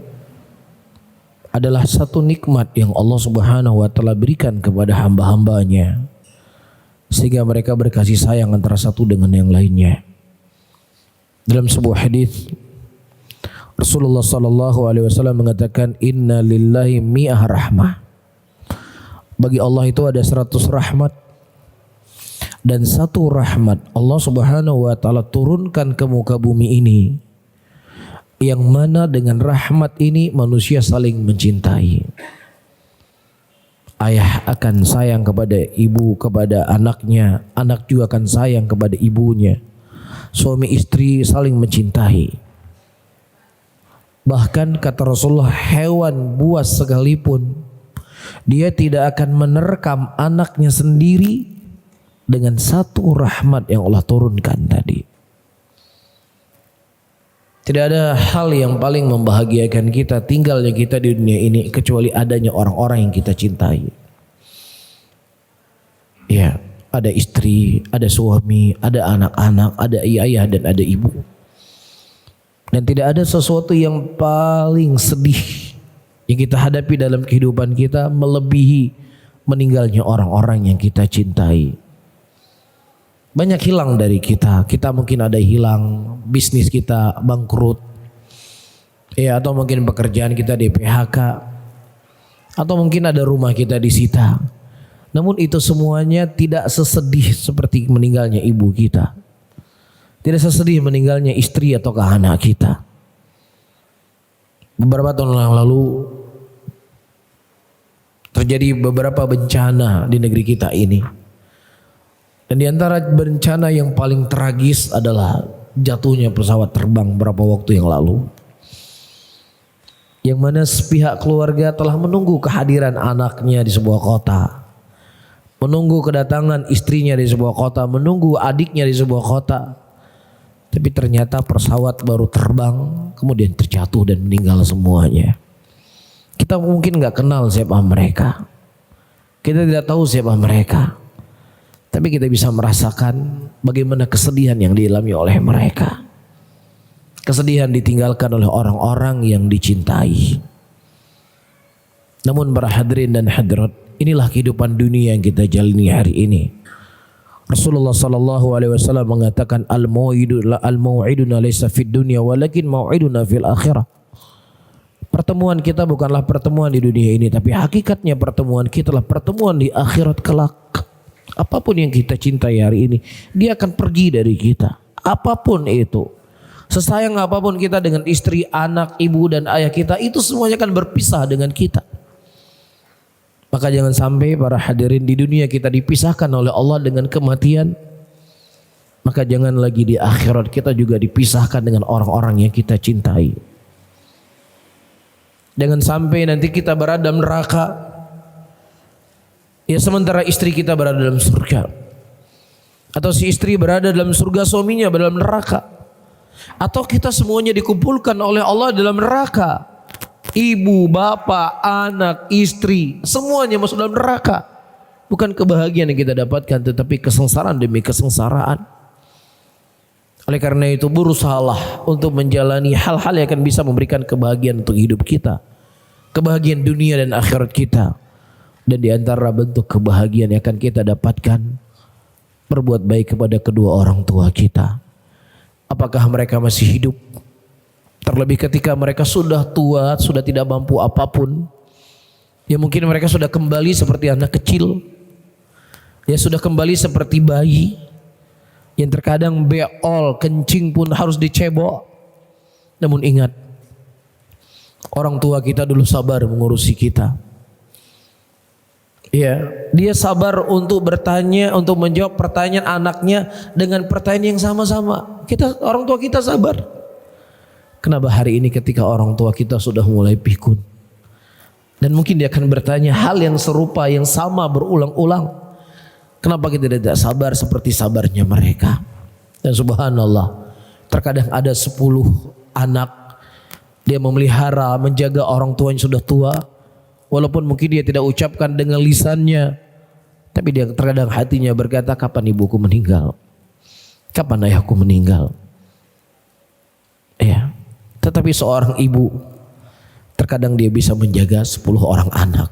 adalah satu nikmat yang Allah Subhanahu wa taala berikan kepada hamba-hambanya, sehingga mereka berkasih sayang antara satu dengan yang lainnya. Dalam sebuah hadis Rasulullah sallallahu alaihi wasallam mengatakan, inna lillahi mi'ah rahmah. Bagi Allah itu ada 100 rahmat, dan satu rahmat Allah Subhanahu wa taala turunkan ke muka bumi ini, yang mana dengan rahmat ini manusia saling mencintai. Ayah akan sayang kepada ibu, kepada anaknya, anak juga akan sayang kepada ibunya. Suami istri saling mencintai. Bahkan kata Rasulullah, hewan buas sekalipun dia tidak akan menerkam anaknya sendiri dengan satu rahmat yang Allah turunkan tadi. Tidak ada hal yang paling membahagiakan kita tinggalnya kita di dunia ini kecuali adanya orang-orang yang kita cintai. Ya, ada istri, ada suami, ada anak-anak, ada ayah dan ada ibu. Dan tidak ada sesuatu yang paling sedih yang kita hadapi dalam kehidupan kita melebihi meninggalnya orang-orang yang kita cintai. Banyak hilang dari kita. Kita mungkin ada hilang, bisnis kita bangkrut, ya, atau mungkin pekerjaan kita di PHK, atau mungkin ada rumah kita disita. Namun itu semuanya tidak sesedih seperti meninggalnya ibu kita, tidak sesedih meninggalnya istri atau anak kita. Beberapa tahun yang lalu terjadi beberapa bencana di negeri kita ini. Dan di antara bencana yang paling tragis adalah jatuhnya pesawat terbang beberapa waktu yang lalu, yang mana sepihak keluarga telah menunggu kehadiran anaknya di sebuah kota, menunggu kedatangan istrinya di sebuah kota, menunggu adiknya di sebuah kota. Tapi ternyata pesawat baru terbang kemudian terjatuh dan meninggal semuanya. Kita mungkin gak kenal siapa mereka, kita tidak tahu siapa mereka, tapi kita bisa merasakan bagaimana kesedihan yang dialami oleh mereka. Kesedihan ditinggalkan oleh orang-orang yang dicintai. Namun para hadirin dan hadirat, inilah kehidupan dunia yang kita jalani hari ini. Rasulullah sallallahu alaihi wasallam mengatakan, al-mau'iduna laysa fid dunya walakin mau'iduna fil akhirah. Pertemuan kita bukanlah pertemuan di dunia ini, tapi hakikatnya pertemuan kita adalah pertemuan di akhirat kelak. Apapun yang kita cintai hari ini, dia akan pergi dari kita. Apapun itu, sesayang apapun kita dengan istri, anak, ibu dan ayah kita, itu semuanya akan berpisah dengan kita. Maka jangan sampai para hadirin di dunia kita dipisahkan oleh Allah dengan kematian. Maka jangan lagi di akhirat kita juga dipisahkan dengan orang-orang yang kita cintai. Jangan sampai nanti kita berada dalam neraka, ya sementara istri kita berada dalam surga. Atau si istri berada dalam surga, suaminya berada dalam neraka. Atau kita semuanya dikumpulkan oleh Allah dalam neraka. Ibu, bapak, anak, istri, semuanya masuk dalam neraka. Bukan kebahagiaan yang kita dapatkan, tetapi kesengsaraan demi kesengsaraan. Oleh karena itu berusahalah untuk menjalani hal-hal yang akan bisa memberikan kebahagiaan untuk hidup kita, kebahagiaan dunia dan akhirat kita. Dan di antara bentuk kebahagiaan yang akan kita dapatkan, berbuat baik kepada kedua orang tua kita. Apakah mereka masih hidup? Terlebih ketika mereka sudah tua, sudah tidak mampu apapun. Ya mungkin mereka sudah kembali seperti anak kecil. Ya sudah kembali seperti bayi. Yang terkadang beol, kencing pun harus dicebok. Namun ingat, orang tua kita dulu sabar mengurusi kita. Ya, dia sabar untuk bertanya, untuk menjawab pertanyaan anaknya dengan pertanyaan yang sama-sama. Orang tua kita sabar. Kenapa hari ini ketika orang tua kita sudah mulai pikun, dan mungkin dia akan bertanya hal yang serupa, yang sama berulang-ulang, kenapa kita tidak sabar seperti sabarnya mereka? Dan subhanallah, terkadang ada 10 anak, dia memelihara, menjaga orang tua yang sudah tua. Walaupun mungkin dia tidak ucapkan dengan lisannya, tapi dia terkadang hatinya berkata, kapan ibuku meninggal? Kapan ayahku meninggal? Ya, tetapi seorang ibu terkadang dia bisa menjaga 10 orang anak.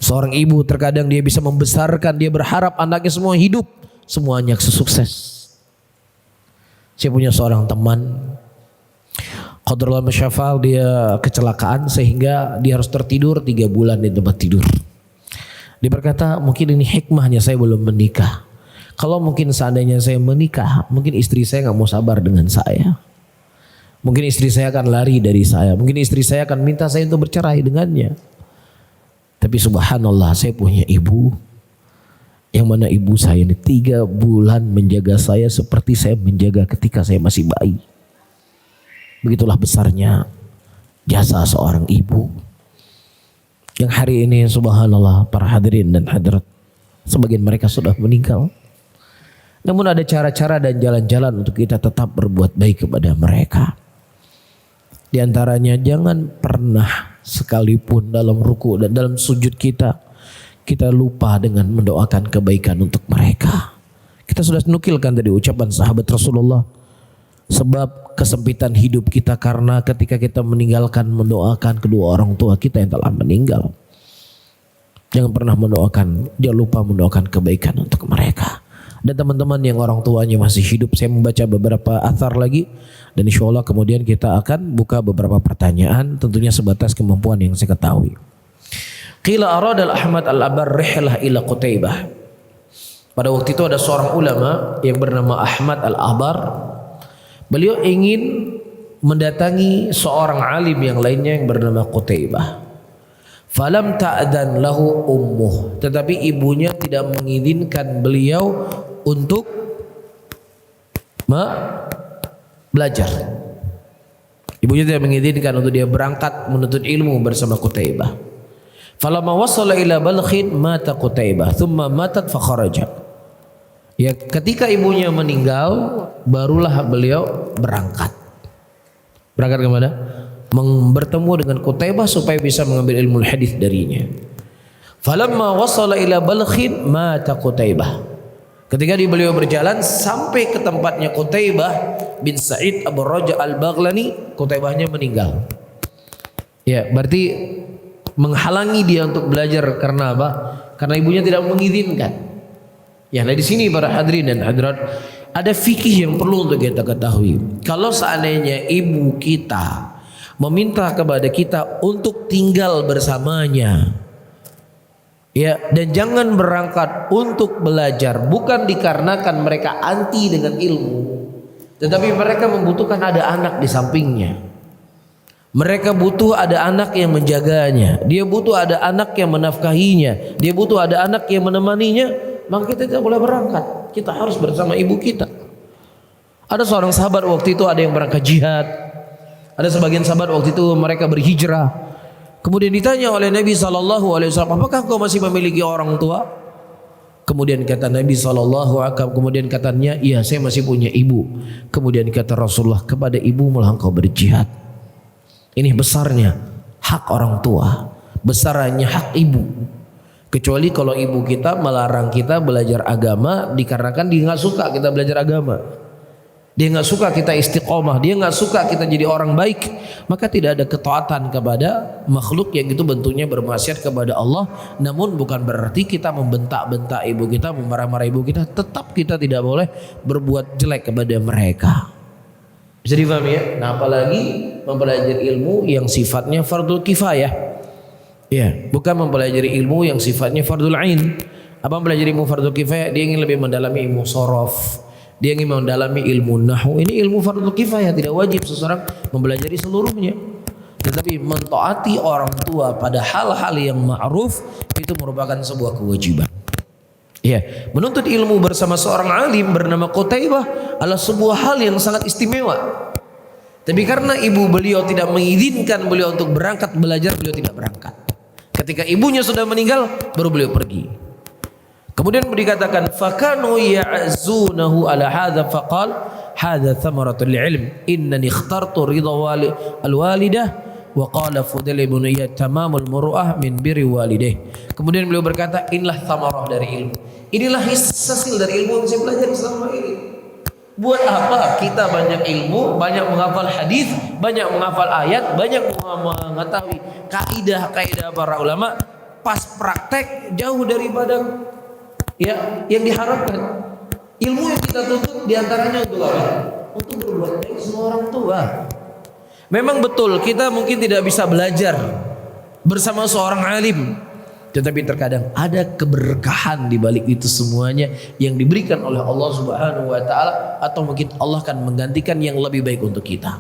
Seorang ibu terkadang dia bisa membesarkan, dia berharap anaknya semua hidup, semuanya sukses. Saya punya seorang teman, qadarullah masyafal, dia kecelakaan sehingga dia harus tertidur 3 bulan di tempat tidur. Dia berkata, mungkin ini hikmahnya saya belum menikah. Kalau mungkin seandainya saya menikah, mungkin istri saya gak mau sabar dengan saya. Mungkin istri saya akan lari dari saya. Mungkin istri saya akan minta saya untuk bercerai dengannya. Tapi subhanallah, saya punya ibu, yang mana ibu saya ini 3 bulan menjaga saya seperti saya menjaga ketika saya masih bayi. Begitulah besarnya jasa seorang ibu, yang hari ini subhanallah para hadirin dan hadirat, sebagian mereka sudah meninggal. Namun ada cara-cara dan jalan-jalan untuk kita tetap berbuat baik kepada mereka. Di antaranya, jangan pernah sekalipun dalam ruku dan dalam sujud kita lupa dengan mendoakan kebaikan untuk mereka. Kita sudah nukilkan tadi ucapan sahabat Rasulullah, sebab kesempitan hidup kita karena ketika kita meninggalkan mendoakan kedua orang tua kita yang telah meninggal. Jangan pernah mendoakan, jangan lupa mendoakan kebaikan untuk mereka. Dan teman-teman yang orang tuanya masih hidup, saya membaca beberapa athar lagi, dan insya Allah kemudian kita akan buka beberapa pertanyaan, tentunya sebatas kemampuan yang saya ketahui. Qila arada Ahmad al-Abar rihlah ila Qutaibah. Pada waktu itu ada seorang ulama yang bernama Ahmad al-Abar. Beliau ingin mendatangi seorang alim yang lainnya yang bernama Qutaibah. Falam ta'dan lahu ummuh, tetapi ibunya tidak mengizinkan beliau untuk belajar. Ibunya tidak mengizinkan untuk dia berangkat menuntut ilmu bersama Qutaibah. Falamma wasala ila Balkhin mata Qutaibah, thumma matat fa kharaja. Ya, ketika ibunya meninggal, barulah beliau berangkat. Berangkat ke mana? Bertemu dengan Qutaibah supaya bisa mengambil ilmu hadis darinya. Falamma wasala ila Balkhin mata Qutaibah. Ketika beliau berjalan sampai ke tempatnya Qutaibah bin Sa'id Abu Raja al-Baghlani, Qutaibahnya meninggal. Ya, berarti menghalangi dia untuk belajar karena apa? Karena ibunya tidak mengizinkan. Ya, nah di sini para hadirin dan hadirat, ada fikih yang perlu untuk kita ketahui. Kalau seandainya ibu kita meminta kepada kita untuk tinggal bersamanya, ya, dan jangan berangkat untuk belajar, bukan dikarenakan mereka anti dengan ilmu, tetapi mereka membutuhkan ada anak di sampingnya. Mereka butuh ada anak yang menjaganya, dia butuh ada anak yang menafkahinya, dia butuh ada anak yang menemaninya. Maka kita tidak boleh berangkat, kita harus bersama ibu kita. Ada seorang sahabat waktu itu ada yang berangkat jihad, ada sebagian sahabat waktu itu mereka berhijrah. Kemudian ditanya oleh Nabi SAW, apakah kau masih memiliki orang tua? Kemudian kata Nabi SAW, kemudian katanya, iya saya masih punya ibu. Kemudian kata Rasulullah, kepada ibumu lah engkau berjihad. Ini besarnya hak orang tua, besarnya hak ibu. Kecuali kalau ibu kita melarang kita belajar agama dikarenakan dia nggak suka kita belajar agama. Dia nggak suka kita istiqomah, dia nggak suka kita jadi orang baik, maka tidak ada ketaatan kepada makhluk yang itu bentuknya bermaksiat kepada Allah. Namun bukan berarti kita membentak-bentak ibu kita, memarah-marah ibu kita. Tetap kita tidak boleh berbuat jelek kepada mereka. Bisa difahami ya? Nah, apalagi mempelajari ilmu yang sifatnya fardul kifayah. Ya, bukan mempelajari ilmu yang sifatnya fardul ain. Apa mempelajari ilmu fardul kifayah? Dia ingin lebih mendalami ilmu sorof. Dia ingin mendalami ilmu nahwu. Ini ilmu fardhu kifayah, tidak wajib seseorang mempelajari seluruhnya. Tetapi mentaati orang tua pada hal-hal yang ma'ruf itu merupakan sebuah kewajiban. Ya, menuntut ilmu bersama seorang alim bernama Qutaibah adalah sebuah hal yang sangat istimewa. Tapi karena ibu beliau tidak mengizinkan beliau untuk berangkat belajar, beliau tidak berangkat. Ketika ibunya sudah meninggal, baru beliau pergi. Kemudian dikatakan fakanu ya'zunahu ala hadza faqal hadza thamaratul ilm innani ikhtartu ridha al-walidah wa qala Fudail ibn Iyad tamamul muru'ah min birri walidayh. Kemudian beliau berkata, inilah thamarah dari ilmu. Inilah hasil dari ilmu yang saya pelajari selama ini. Buat apa kita banyak ilmu, banyak menghafal hadis, banyak menghafal ayat, banyak mengetahui kaidah-kaidah para ulama, pas praktek jauh daripada ya yang diharapkan. Ilmu yang kita tuntut diantaranya untuk apa? Untuk berbuat baik semua orang tua. Memang betul kita mungkin tidak bisa belajar bersama seorang alim, tetapi terkadang ada keberkahan di balik itu semuanya yang diberikan oleh Allah Subhanahu wa taala, atau mungkin Allah akan menggantikan yang lebih baik untuk kita.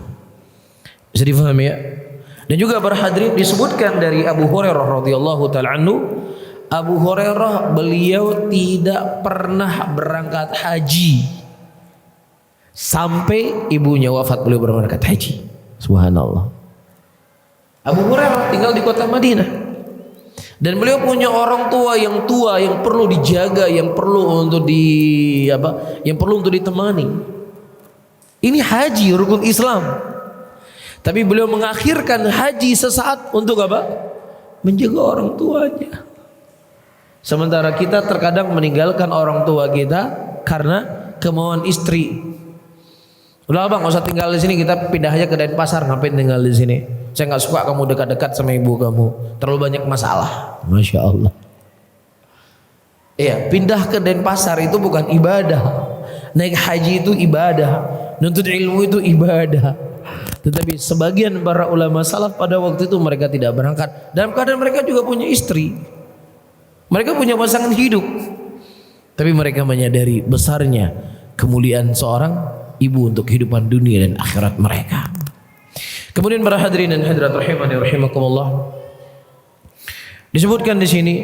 Bisa difahami ya? Dan juga para hadirin, disebutkan dari Abu Hurairah radhiyallahu taala anhu, Abu Hurairah beliau tidak pernah berangkat haji sampai ibunya wafat, beliau berangkat haji. Subhanallah. Abu Hurairah tinggal di kota Madinah dan beliau punya orang tua yang perlu dijaga, yang perlu untuk yang perlu untuk ditemani. Ini haji rukun Islam. Tapi beliau mengakhirkan haji sesaat untuk apa? Menjaga orang tuanya. Sementara kita terkadang meninggalkan orang tua kita karena kemauan istri. Udah bang, nggak usah tinggal di sini, kita pindah aja ke Denpasar. Ngapain tinggal di sini? Saya nggak suka kamu dekat-dekat sama ibu kamu. Terlalu banyak masalah. Masya Allah. Iya, pindah ke Denpasar itu bukan ibadah. Naik haji itu ibadah. Nuntut ilmu itu ibadah. Tetapi sebagian para ulama salaf pada waktu itu mereka tidak berangkat. Dalam keadaan mereka juga punya istri. Mereka punya pasangan hidup, tapi mereka menyadari besarnya kemuliaan seorang ibu untuk kehidupan dunia dan akhirat mereka. Kemudian para hadirin dan hadirat rahimani rahimakumullah, disebutkan di sini,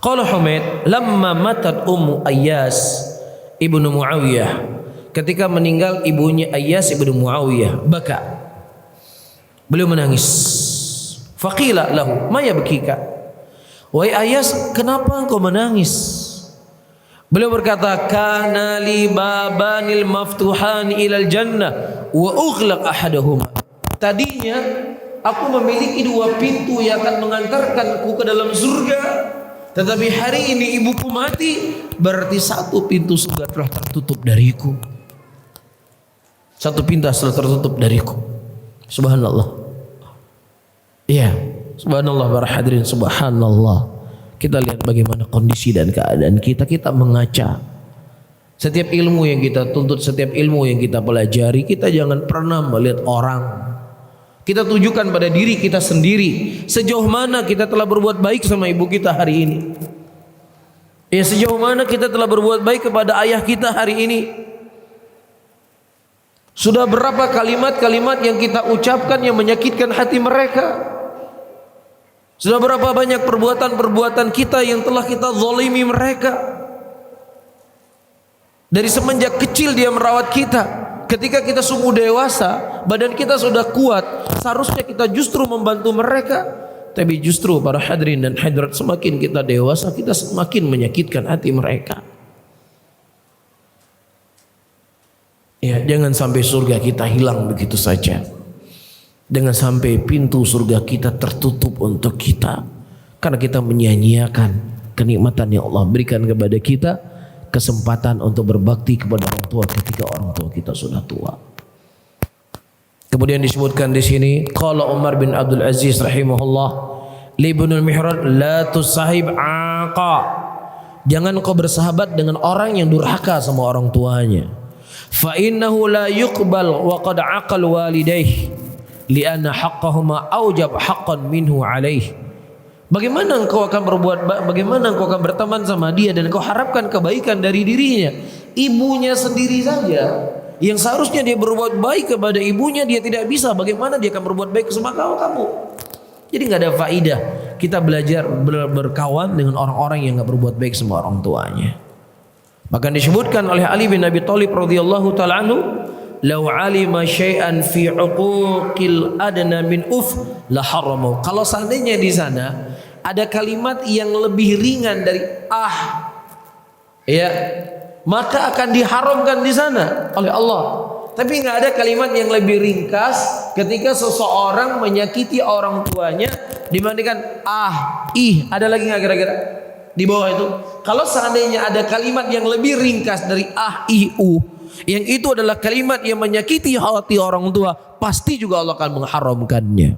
qala Humaid, lamma matat Ummu Ayyas ibnu Muawiyah, ketika meninggal ibunya Ayyas ibnu Muawiyah, baka, beliau menangis. Faqila lahu, ma yabkika? Wahai Ayyas, kenapa engkau menangis? Beliau berkata, kana li babanil maftuhani ilal jannah wa ughlaq ahaduhuma. Tadinya aku memiliki dua pintu yang akan mengantarkanku ke dalam surga, tetapi hari ini ibuku mati, berarti satu pintu surga telah tertutup dariku. Satu pintu telah tertutup dariku. Subhanallah. Iya. Subhanallah para hadirin, subhanallah. Kita lihat bagaimana kondisi dan keadaan kita. Kita mengaca. Setiap ilmu yang kita tuntut, setiap ilmu yang kita pelajari, kita jangan pernah melihat orang. Kita tujukan pada diri kita sendiri. Sejauh mana kita telah berbuat baik sama ibu kita hari ini. Ya, sejauh mana kita telah berbuat baik kepada ayah kita hari ini. Sudah berapa kalimat-kalimat yang kita ucapkan yang menyakitkan hati mereka. Sudah berapa banyak perbuatan-perbuatan kita yang telah kita zalimi mereka. Dari semenjak kecil dia merawat kita. Ketika kita sungguh dewasa, badan kita sudah kuat, seharusnya kita justru membantu mereka. Tapi justru para hadirin dan hadirat, semakin kita dewasa, kita semakin menyakitkan hati mereka. Ya, jangan sampai surga kita hilang begitu saja. Jangan sampai pintu surga kita tertutup untuk kita karena kita menyia-nyiakan kenikmatan yang Allah berikan kepada kita, kesempatan untuk berbakti kepada orang tua ketika orang tua kita sudah tua. Kemudian disebutkan di sini, qala Umar bin Abdul Aziz rahimahullah li Ibnul Mihrad, la tusahib aqa. Jangan kau bersahabat dengan orang yang durhaka sama orang tuanya. Fa innahu la yuqbal wa qad aqal walidayhi li'anna haqqahuma aujab haqqan minhu alaih. Bagaimana engkau akan bagaimana engkau akan berteman sama dia dan engkau harapkan kebaikan dari dirinya? Ibunya sendiri saja yang seharusnya dia berbuat baik kepada ibunya, dia tidak bisa. Bagaimana dia akan berbuat baik sama kamu? Jadi nggak ada faidah kita belajar berkawan dengan orang-orang yang nggak berbuat baik sama orang tuanya. Bahkan disebutkan oleh Ali bin Abi Thalib radhiyallahu taala anhu, "Lau alima syai'an fi 'uquqil adna min la haramahu." Kalau seandainya di sana ada kalimat yang lebih ringan dari ya, maka akan diharamkan di sana oleh Allah. Tapi nggak ada kalimat yang lebih ringkas ketika seseorang menyakiti orang tuanya dibandingkan ada lagi nggak kira-kira di bawah itu? Kalau seandainya ada kalimat yang lebih ringkas dari yang itu adalah kalimat yang menyakiti hati orang tua, pasti juga Allah akan mengharamkannya.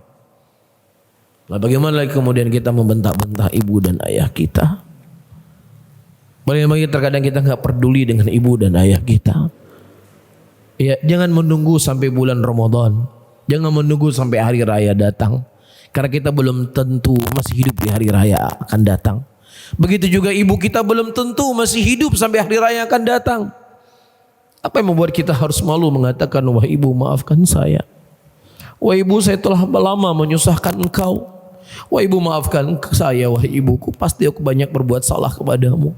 Nah, bagaimana lagi kemudian kita membentak-bentak ibu dan ayah kita? Bagaimana terkadang kita nggak peduli dengan ibu dan ayah kita. Ya, jangan menunggu sampai bulan Ramadan, jangan menunggu sampai hari raya datang, karena kita belum tentu masih hidup di hari raya akan datang. Begitu juga ibu kita belum tentu masih hidup sampai hari raya akan datang. Apa yang membuat kita harus malu mengatakan, wah ibu maafkan saya, wah ibu saya telah lama menyusahkan engkau, wah ibu maafkan saya, wah ibuku pasti aku banyak berbuat salah kepadamu.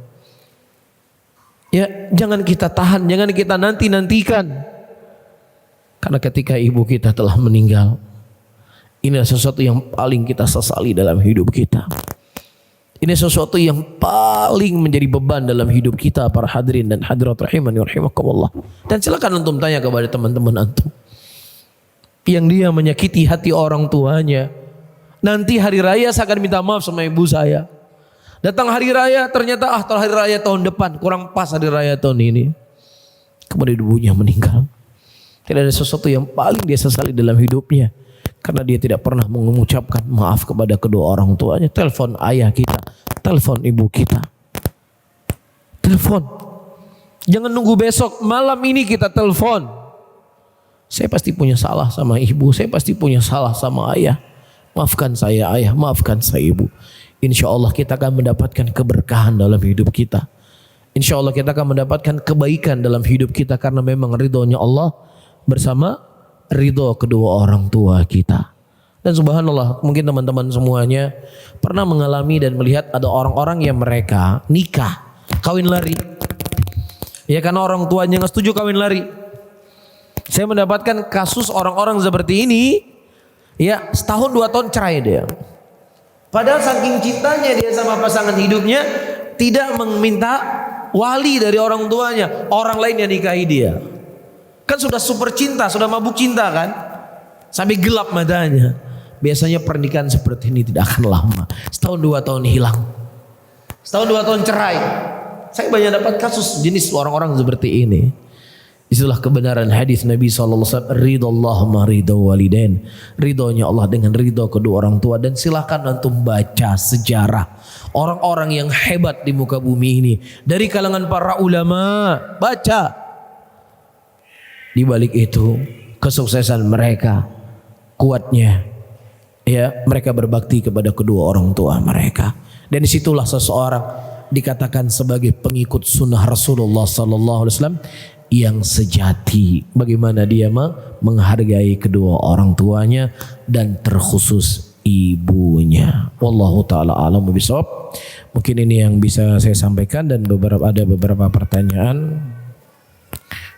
Ya, jangan kita tahan, jangan kita nantikan. Karena ketika ibu kita telah meninggal, ini adalah sesuatu yang paling kita sesali dalam hidup kita. Ini sesuatu yang paling menjadi beban dalam hidup kita para hadirin dan hadirat rahimani wa rahimakumullah. Dan silakan antum tanya kepada teman-teman antum yang dia menyakiti hati orang tuanya. Nanti hari raya saya akan minta maaf sama ibu saya. Datang hari raya ternyata hari raya tahun depan kurang pas hari raya tahun ini. Kemudian ibunya meninggal. Tidak ada sesuatu yang paling dia sesali dalam hidupnya, karena dia tidak pernah mengucapkan maaf kepada kedua orang tuanya. Telepon ayah kita, telepon ibu kita, telepon. Jangan nunggu besok, malam ini kita telepon. Saya pasti punya salah sama ibu, saya pasti punya salah sama ayah. Maafkan saya ayah, maafkan saya ibu. Insya Allah kita akan mendapatkan keberkahan dalam hidup kita. Insya Allah kita akan mendapatkan kebaikan dalam hidup kita, karena memang ridhonya Allah bersama ridho kedua orang tua kita. Dan subhanallah, mungkin teman-teman semuanya pernah mengalami dan melihat ada orang-orang yang mereka nikah, kawin lari. Ya, karena orang tuanya nggak setuju kawin lari. Saya mendapatkan kasus orang-orang seperti ini, ya setahun 2 tahun cerai dia. Padahal saking cintanya dia sama pasangan hidupnya, tidak meminta wali dari orang tuanya, orang lain yang nikahi dia. Kan sudah super cinta, sudah mabuk cinta kan, sampai gelap matanya. Biasanya pernikahan seperti ini tidak akan lama, setahun 2 tahun hilang, setahun 2 tahun cerai. Saya banyak dapat kasus jenis orang-orang seperti ini. Itulah kebenaran hadis Nabi SAW, ridallah ma ridha walidain, ridhonya Allah dengan ridho kedua orang tua. Dan silakan antum baca sejarah orang-orang yang hebat di muka bumi ini dari kalangan para ulama, baca. Di balik itu kesuksesan mereka, kuatnya ya mereka berbakti kepada kedua orang tua mereka. Dan disitulah seseorang dikatakan sebagai pengikut sunnah Rasulullah SAW yang sejati. Bagaimana dia menghargai kedua orang tuanya dan terkhusus ibunya. Wallahu taala alam bisawab. Mungkin ini yang bisa saya sampaikan, dan ada beberapa pertanyaan.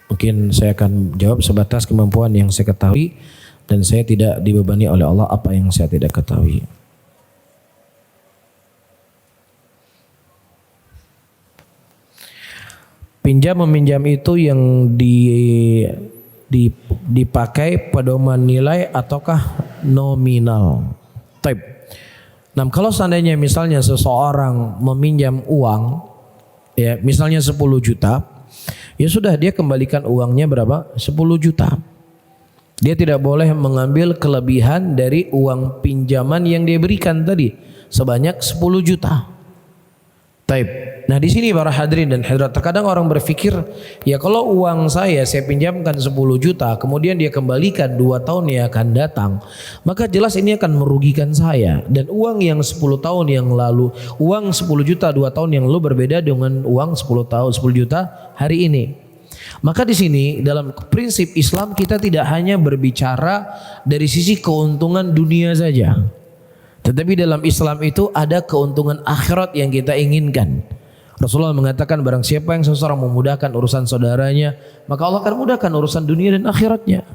Mungkin saya akan jawab sebatas kemampuan yang saya ketahui, dan saya tidak dibebani oleh Allah apa yang saya tidak ketahui. Pinjam meminjam itu yang dipakai pedoman nilai ataukah nominal? Taib. Nah, kalau seandainya misalnya seseorang meminjam uang, ya misalnya 10 juta, ya sudah dia kembalikan uangnya berapa? 10 juta. Dia tidak boleh mengambil kelebihan dari uang pinjaman yang dia berikan tadi sebanyak 10 juta. Taib. Nah di sini para hadirin dan hadirat, terkadang orang berpikir, ya kalau uang saya pinjamkan 10 juta, kemudian dia kembalikan 2 tahun yang akan datang, maka jelas ini akan merugikan saya. Dan uang yang 10 tahun yang lalu, uang 10 juta 2 tahun yang lalu berbeda dengan uang 10 juta hari ini. Maka di sini dalam prinsip Islam kita tidak hanya berbicara dari sisi keuntungan dunia saja, tetapi dalam Islam itu ada keuntungan akhirat yang kita inginkan. Rasulullah mengatakan barang siapa yang seseorang memudahkan urusan saudaranya, maka Allah akan mudahkan urusan dunia dan akhiratnya.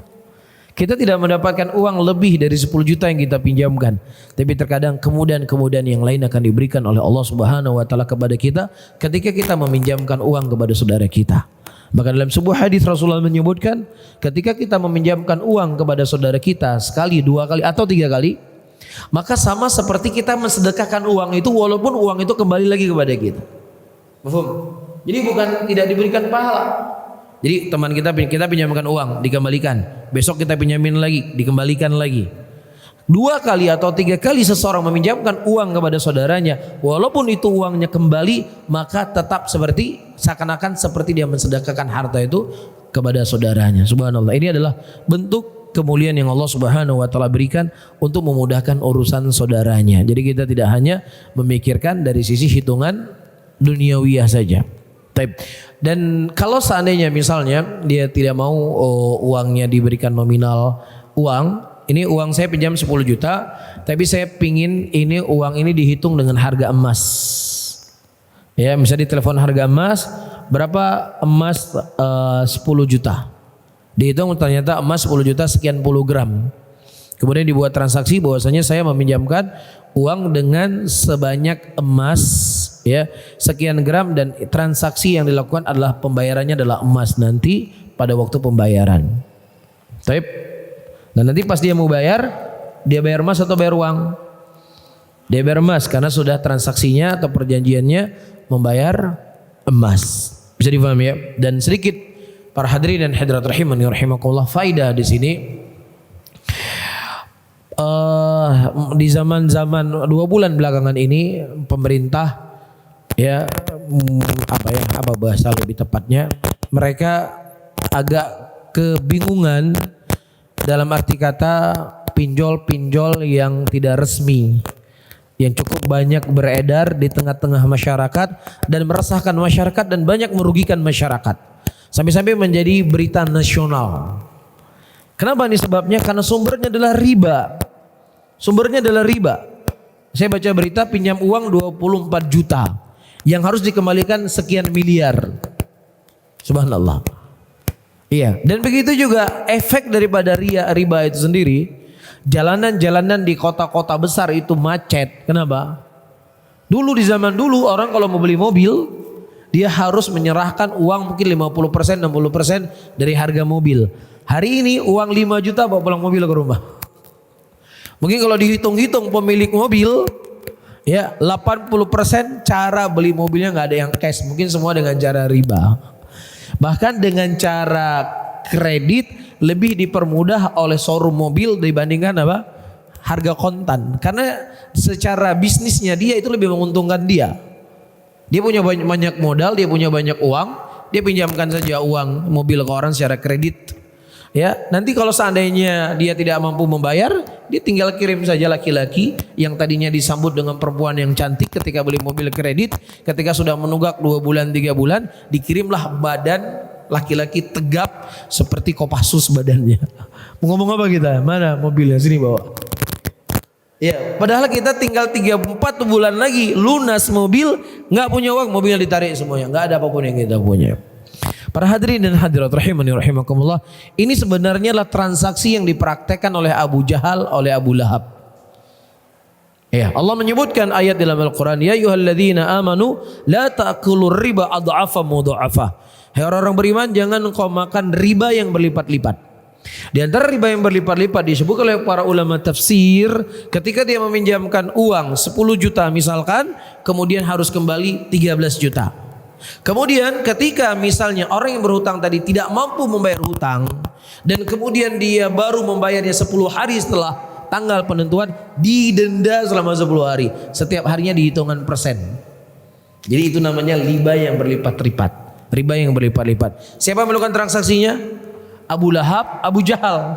Kita tidak mendapatkan uang lebih dari 10 juta yang kita pinjamkan, tapi terkadang kemudahan-kemudahan yang lain akan diberikan oleh Allah Subhanahu wa taala kepada kita ketika kita meminjamkan uang kepada saudara kita. Bahkan dalam sebuah hadis Rasulullah menyebutkan, ketika kita meminjamkan uang kepada saudara kita sekali, 2 kali atau 3 kali, maka sama seperti kita mensedekahkan uang itu walaupun uang itu kembali lagi kepada kita. Paham? Jadi bukan tidak diberikan pahala. Jadi teman kita pinjamkan uang, dikembalikan. Besok kita pinjamin lagi, dikembalikan lagi. 2 kali atau 3 kali seseorang meminjamkan uang kepada saudaranya, walaupun itu uangnya kembali, maka tetap seakan-akan seperti dia mensedekahkan harta itu kepada saudaranya. Subhanallah. Ini adalah bentuk kemuliaan yang Allah Subhanahu wa taala berikan untuk memudahkan urusan saudaranya. Jadi kita tidak hanya memikirkan dari sisi hitungan duniawiyah saja. Dan kalau seandainya misalnya dia tidak mau uangnya diberikan nominal uang, ini uang saya pinjam 10 juta, tapi saya pingin ini uang ini dihitung dengan harga emas. Ya, misalnya ditelepon harga emas, berapa emas 10 juta. Dihitung ternyata emas 10 juta sekian puluh gram. Kemudian dibuat transaksi bahwasanya saya meminjamkan uang dengan sebanyak emas ya sekian gram, dan transaksi yang dilakukan adalah pembayarannya adalah emas nanti pada waktu pembayaran. Taib. Dan nanti pas dia mau bayar, dia bayar emas atau bayar uang? Dia bayar emas karena sudah transaksinya atau perjanjiannya membayar emas. Bisa difahami ya? Dan sedikit para hadirin dan hadirat rahimani rahimakumullah, faedah di sini. Di zaman-zaman 2 bulan belakangan ini pemerintah apa bahasa lebih tepatnya, mereka agak kebingungan dalam arti kata pinjol-pinjol yang tidak resmi yang cukup banyak beredar di tengah-tengah masyarakat dan meresahkan masyarakat dan banyak merugikan masyarakat sampai-sampai menjadi berita nasional. Kenapa ini sebabnya? Karena sumbernya adalah riba. Sumbernya adalah riba. Saya baca berita pinjam uang 24 juta yang harus dikembalikan sekian miliar. Subhanallah. Iya, dan begitu juga efek daripada riba itu sendiri. Jalanan-jalanan di kota-kota besar itu macet. Kenapa? Dulu di zaman dulu orang kalau mau beli mobil, dia harus menyerahkan uang mungkin 50%, 60% dari harga mobil. Hari ini uang 5 juta bawa pulang mobil ke rumah. Mungkin kalau dihitung-hitung pemilik mobil, ya 80% cara beli mobilnya nggak ada yang cash, mungkin semua dengan cara riba. Bahkan dengan cara kredit lebih dipermudah oleh showroom mobil dibandingkan apa? Harga kontan. Karena secara bisnisnya dia itu lebih menguntungkan dia. Dia punya banyak modal, dia punya banyak uang, dia pinjamkan saja uang mobil ke orang secara kredit. Ya, nanti kalau seandainya dia tidak mampu membayar, dia tinggal kirim saja laki-laki yang tadinya disambut dengan perempuan yang cantik ketika beli mobil kredit, ketika sudah menunggak 2 bulan 3 bulan, dikirimlah badan laki-laki tegap seperti Kopassus badannya. Mau ngomong apa kita? Mana mobilnya? Sini bawa. Ya, padahal kita tinggal 3-4 bulan lagi lunas mobil, nggak punya uang, mobilnya ditarik semuanya, nggak ada apapun yang kita punya. Para hadirin dan hadirat rahimani rahimakumullah, ini sebenarnya adalah transaksi yang dipraktekkan oleh Abu Jahal, oleh Abu Lahab. Ya, Allah menyebutkan ayat dalam Al-Qur'an, ya ayyuhalladzina amanu la ta'kulur riba adhafa mudhafa. Hai orang-orang beriman, jangan engkau makan riba yang berlipat-lipat. Di antara riba yang berlipat-lipat disebut oleh para ulama tafsir, ketika dia meminjamkan uang 10 juta misalkan, kemudian harus kembali 13 juta. Kemudian ketika misalnya orang yang berhutang tadi tidak mampu membayar hutang, dan kemudian dia baru membayarnya 10 hari setelah tanggal penentuan, didenda selama 10 hari. Setiap harinya dihitungan persen. Jadi itu namanya riba yang berlipat-lipat. Riba yang berlipat-lipat. Siapa yang melakukan transaksinya? Abu Lahab, Abu Jahal.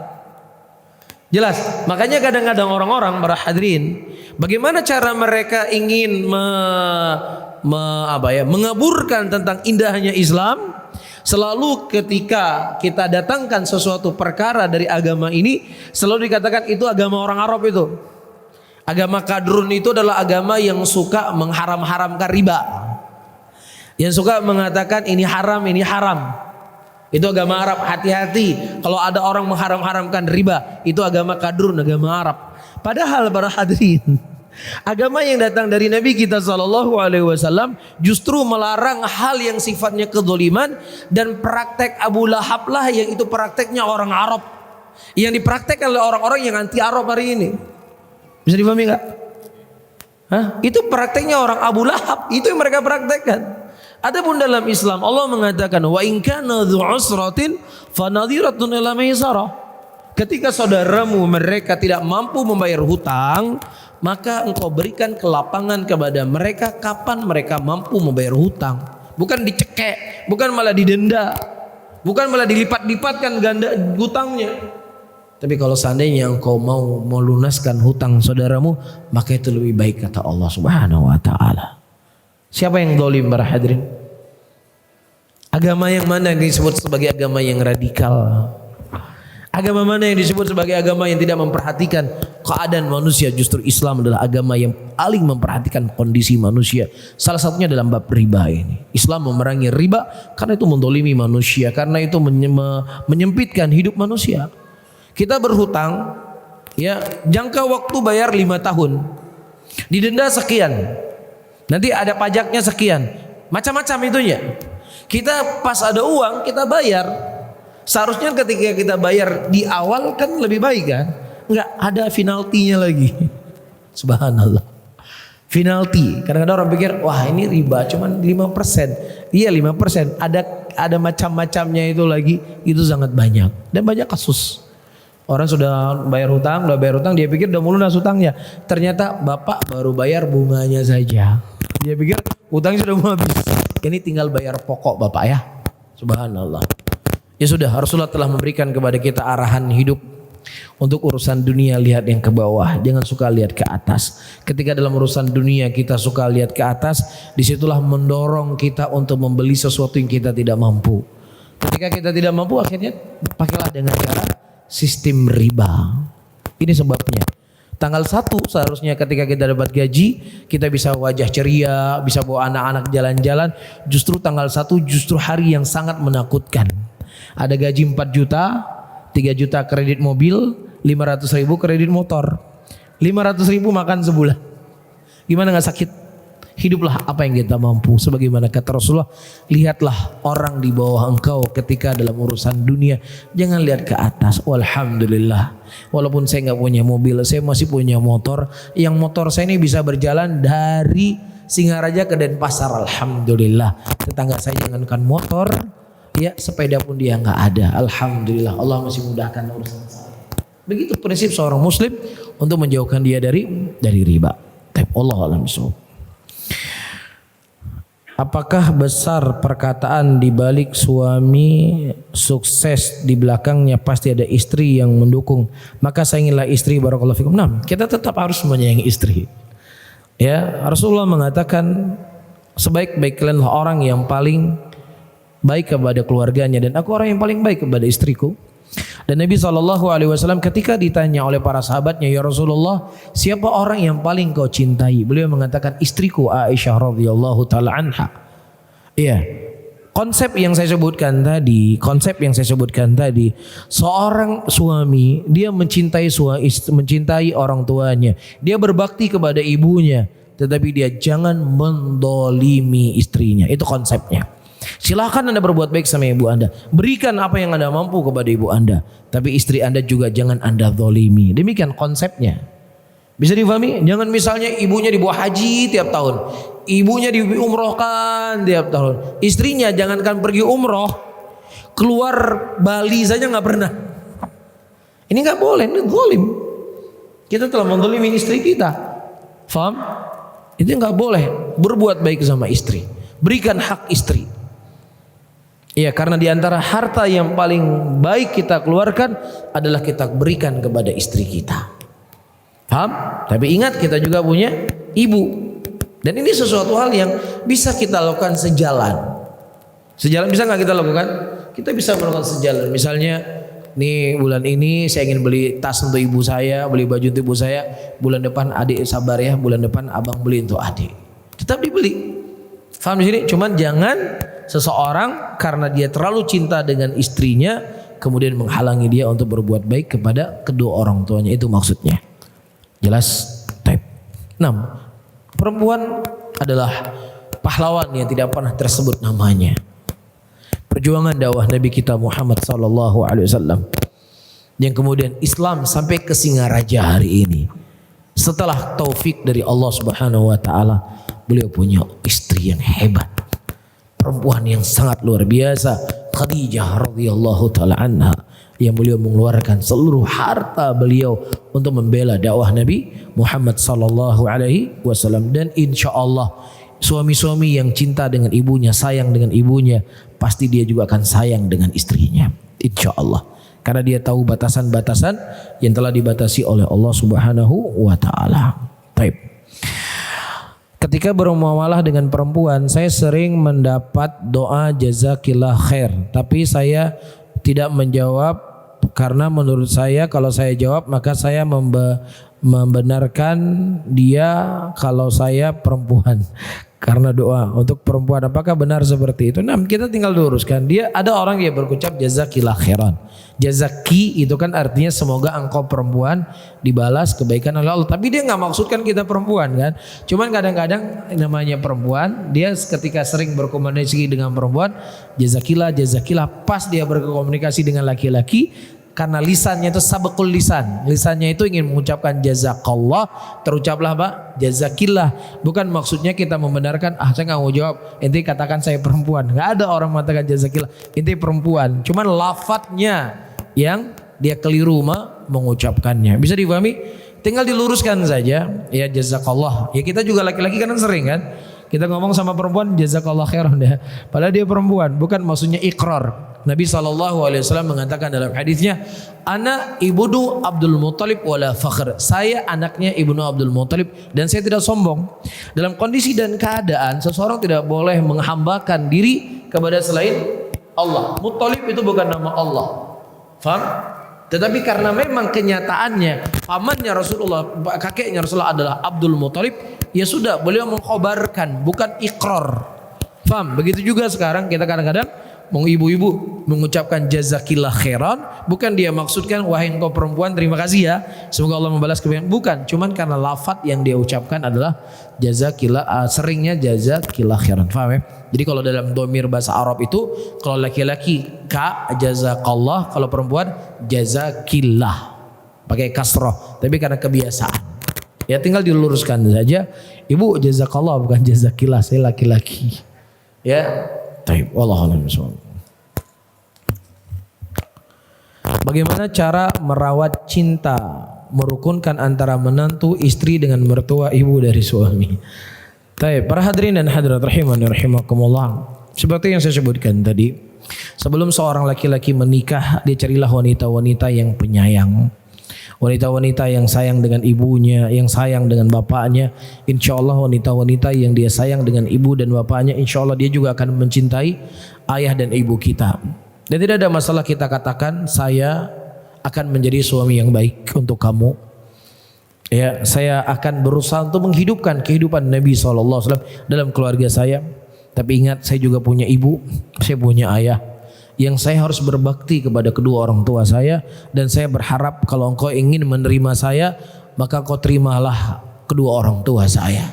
Jelas. Makanya kadang-kadang orang-orang para hadirin, bagaimana cara mereka ingin mengaburkan tentang indahnya Islam? Selalu ketika kita datangkan sesuatu perkara dari agama ini, selalu dikatakan itu agama orang Arab itu. Agama kadrun itu adalah agama yang suka mengharam-haramkan riba. Yang suka mengatakan ini haram, ini haram. Itu agama Arab. Hati-hati kalau ada orang mengharam-haramkan riba, itu agama kadrun, agama Arab. Padahal para hadirin, agama yang datang dari Nabi kita SAW justru melarang hal yang sifatnya kezaliman, dan praktek Abu Lahab lah yang itu prakteknya orang Arab, yang dipraktekkan oleh orang-orang yang anti Arab hari ini. Bisa dipahami nggak? Itu prakteknya orang Abu Lahab, itu yang mereka praktekkan. Adapun dalam Islam Allah mengatakan wa in kana dzu usratin fanadhiratun ila maisarah. Ketika saudaramu mereka tidak mampu membayar hutang, maka engkau berikan kelapangan kepada mereka kapan mereka mampu membayar hutang. Bukan dicekek, bukan malah didenda, bukan malah dilipat-lipatkan ganda hutangnya. Tapi kalau seandainya engkau mau melunaskan hutang saudaramu, maka itu lebih baik kata Allah Subhanahu wa taala. Siapa yang zalim para hadirin? Agama yang mana yang disebut sebagai agama yang radikal? Agama mana yang disebut sebagai agama yang tidak memperhatikan keadaan manusia? Justru Islam adalah agama yang paling memperhatikan kondisi manusia. Salah satunya dalam bab riba ini. Islam memerangi riba karena itu mendolimi manusia, karena itu menyempitkan hidup manusia. Kita berhutang, ya, jangka waktu bayar 5 tahun, didenda sekian. Nanti ada pajaknya sekian, macam-macam itunya. Kita pas ada uang kita bayar. Seharusnya ketika kita bayar di awal kan lebih baik kan? Enggak, ada penaltinya lagi. Subhanallah. Penalti. Kadang-kadang orang pikir, wah ini riba cuman 5%. Iya 5%. Ada macam-macamnya itu lagi. Itu sangat banyak. Dan banyak kasus. Orang sudah bayar hutang, dia pikir udah lunas hutangnya. Ternyata bapak baru bayar bunganya saja. Dia pikir hutangnya sudah mau habis. Ini tinggal bayar pokok bapak ya. Subhanallah. Ya sudah, Rasulullah telah memberikan kepada kita arahan hidup. Untuk urusan dunia lihat yang ke bawah, jangan suka lihat ke atas. Ketika dalam urusan dunia kita suka lihat ke atas, disitulah mendorong kita untuk membeli sesuatu yang kita tidak mampu. Ketika kita tidak mampu, akhirnya pakailah dengan cara sistem riba. Ini sebabnya. Tanggal 1 seharusnya ketika kita dapat gaji, kita bisa wajah ceria, bisa bawa anak-anak jalan-jalan. Justru tanggal 1 justru hari yang sangat menakutkan. Ada gaji 4 juta, 3 juta kredit mobil, 500 ribu kredit motor, 500 ribu makan sebulan. Gimana gak sakit? Hiduplah apa yang kita mampu. Sebagaimana kata Rasulullah, lihatlah orang di bawah engkau ketika dalam urusan dunia. Jangan lihat ke atas. Walhamdulillah, walaupun saya gak punya mobil, saya masih punya motor. Yang motor saya ini bisa berjalan dari Singaraja ke Denpasar. Alhamdulillah. Tetangga saya jangankan motor, ya sepeda pun dia gak ada. Alhamdulillah, Allah masih mudahkan urusan saya. Begitu prinsip seorang muslim untuk menjauhkan dia dari riba. Allah alam bisawab. Apakah besar perkataan di balik suami sukses di belakangnya pasti ada istri yang mendukung, maka sayangilah istri, barakallahu fikum. Nah, kita tetap harus menyayangi istri. Ya, Rasulullah mengatakan sebaik-baik kalianlah orang yang paling baik kepada keluarganya, dan aku orang yang paling baik kepada istriku. Dan Nabi SAW ketika ditanya oleh para sahabatnya, ya Rasulullah, siapa orang yang paling kau cintai? Beliau mengatakan istriku Aisyah radhiyallahu taala anha. Iya. Konsep yang saya sebutkan tadi, seorang suami dia mencintai orang tuanya, dia berbakti kepada ibunya, tetapi dia jangan mendolimi istrinya. Itu konsepnya. Silahkan Anda berbuat baik sama ibu Anda. Berikan apa yang Anda mampu kepada ibu Anda. Tapi istri Anda juga jangan Anda zalimi. Demikian konsepnya. Bisa difahami? Jangan misalnya ibunya dibawa haji tiap tahun. Ibunya diumrohkan tiap tahun. Istrinya jangankan pergi umroh, keluar Bali saja nggak pernah. Ini nggak boleh, ini zalim. Kita telah menzalimi istri kita. Faham? Itu nggak boleh. Berbuat baik sama istri. Berikan hak istri. Iya, karena diantara harta yang paling baik kita keluarkan adalah kita berikan kepada istri kita. Paham? Tapi ingat kita juga punya ibu. Dan ini sesuatu hal yang bisa kita lakukan sejalan. Sejalan bisa nggak kita lakukan? Kita bisa melakukan sejalan. Misalnya, nih bulan ini saya ingin beli tas untuk ibu saya, beli baju untuk ibu saya. Bulan depan adik sabar ya, bulan depan abang beli untuk adik. Tetap dibeli. Paham di sini? Cuman jangan seseorang karena dia terlalu cinta dengan istrinya kemudian menghalangi dia untuk berbuat baik kepada kedua orang tuanya. Itu maksudnya. Jelas? Type. 6. Perempuan adalah pahlawan yang tidak pernah tersebut namanya. Perjuangan dakwah Nabi kita Muhammad sallallahu alaihi wasallam yang kemudian Islam sampai ke Singaraja hari ini. Setelah taufik dari Allah Subhanahu wa taala, beliau punya istri yang hebat. Perempuan yang sangat luar biasa, Khadijah radhiyallahu taala anha, yang beliau mengeluarkan seluruh harta beliau untuk membela dakwah Nabi Muhammad sallallahu alaihi wasallam. Dan insya Allah suami-suami yang cinta dengan ibunya, sayang dengan ibunya, pasti dia juga akan sayang dengan istrinya, insya Allah. Karena dia tahu batasan-batasan yang telah dibatasi oleh Allah Subhanahu wa taala. Baik. Ketika bermuamalah dengan perempuan, saya sering mendapat doa jazakillah khair, tapi saya tidak menjawab karena menurut saya kalau saya jawab maka saya membenarkan dia kalau saya perempuan. Karena doa untuk perempuan, apakah benar seperti itu? Nah, kita tinggal luruskan. Dia ada orang yang berucap jazakillah khairan. Jazaki itu kan artinya semoga engkau perempuan dibalas kebaikan oleh Allah. Tapi dia nggak maksudkan kita perempuan kan. Cuman kadang-kadang namanya perempuan, dia ketika sering berkomunikasi dengan perempuan, jazakillah, jazakillah. Pas dia berkomunikasi dengan laki-laki, karena lisannya itu sabaqul lisan, lisannya itu ingin mengucapkan jazakallah, terucaplah apa? Jazakillah. Bukan maksudnya kita membenarkan, saya nggak mau jawab, inti katakan saya perempuan. Nggak ada orang mengatakan jazakillah, inti perempuan. Cuman lafadznya yang dia keliru mengucapkannya. Bisa dipahami? Tinggal diluruskan saja. Ya jazakallah. Ya kita juga laki-laki kan sering kan, kita ngomong sama perempuan jazakallah khairan ya. Padahal dia perempuan, bukan maksudnya ikrar. Nabi SAW mengatakan dalam hadisnya, Ana ibnu Abdul Muttalib wala fakhr. Saya anaknya ibnu Abdul Muttalib dan saya tidak sombong. Dalam kondisi dan keadaan seseorang tidak boleh menghambakan diri kepada selain Allah. Muttalib itu bukan nama Allah. Faham? Tetapi karena memang kenyataannya pamannya Rasulullah, kakeknya Rasulullah adalah Abdul Muttalib, ya sudah beliau mengkhabarkan, bukan ikrar. Faham? Begitu juga sekarang kita kadang-kadang mau ibu-ibu mengucapkan jazakillah khairan, bukan dia maksudkan wahai engkau perempuan terima kasih ya, semoga Allah membalas kebaikan, bukan, cuman karena lafaz yang dia ucapkan adalah jazakillah, seringnya jazakillah khairan. Faham ya? Jadi kalau dalam dhamir bahasa Arab itu kalau laki-laki ka jazakallah, kalau perempuan jazakillah pakai kasroh, tapi karena kebiasaan ya tinggal diluruskan saja, ibu jazakallah bukan jazakillah, saya laki-laki ya. Taib, wallahu a'lam bishawab. Bagaimana cara merawat cinta, merukunkan antara menantu istri dengan mertua ibu dari suami? Taib, para hadirin dan hadirat rahimani rahimakumullah. Seperti yang saya sebutkan tadi, sebelum seorang laki-laki menikah, dia carilah wanita-wanita yang penyayang. Wanita-wanita yang sayang dengan ibunya, yang sayang dengan bapaknya. Insya Allah wanita-wanita yang dia sayang dengan ibu dan bapaknya, insya Allah dia juga akan mencintai ayah dan ibu kita. Dan tidak ada masalah kita katakan, saya akan menjadi suami yang baik untuk kamu. Ya, saya akan berusaha untuk menghidupkan kehidupan Nabi SAW dalam keluarga saya. Tapi ingat, saya juga punya ibu, saya punya ayah, yang saya harus berbakti kepada kedua orang tua saya. Dan saya berharap kalau engkau ingin menerima saya, maka kau terimalah kedua orang tua saya.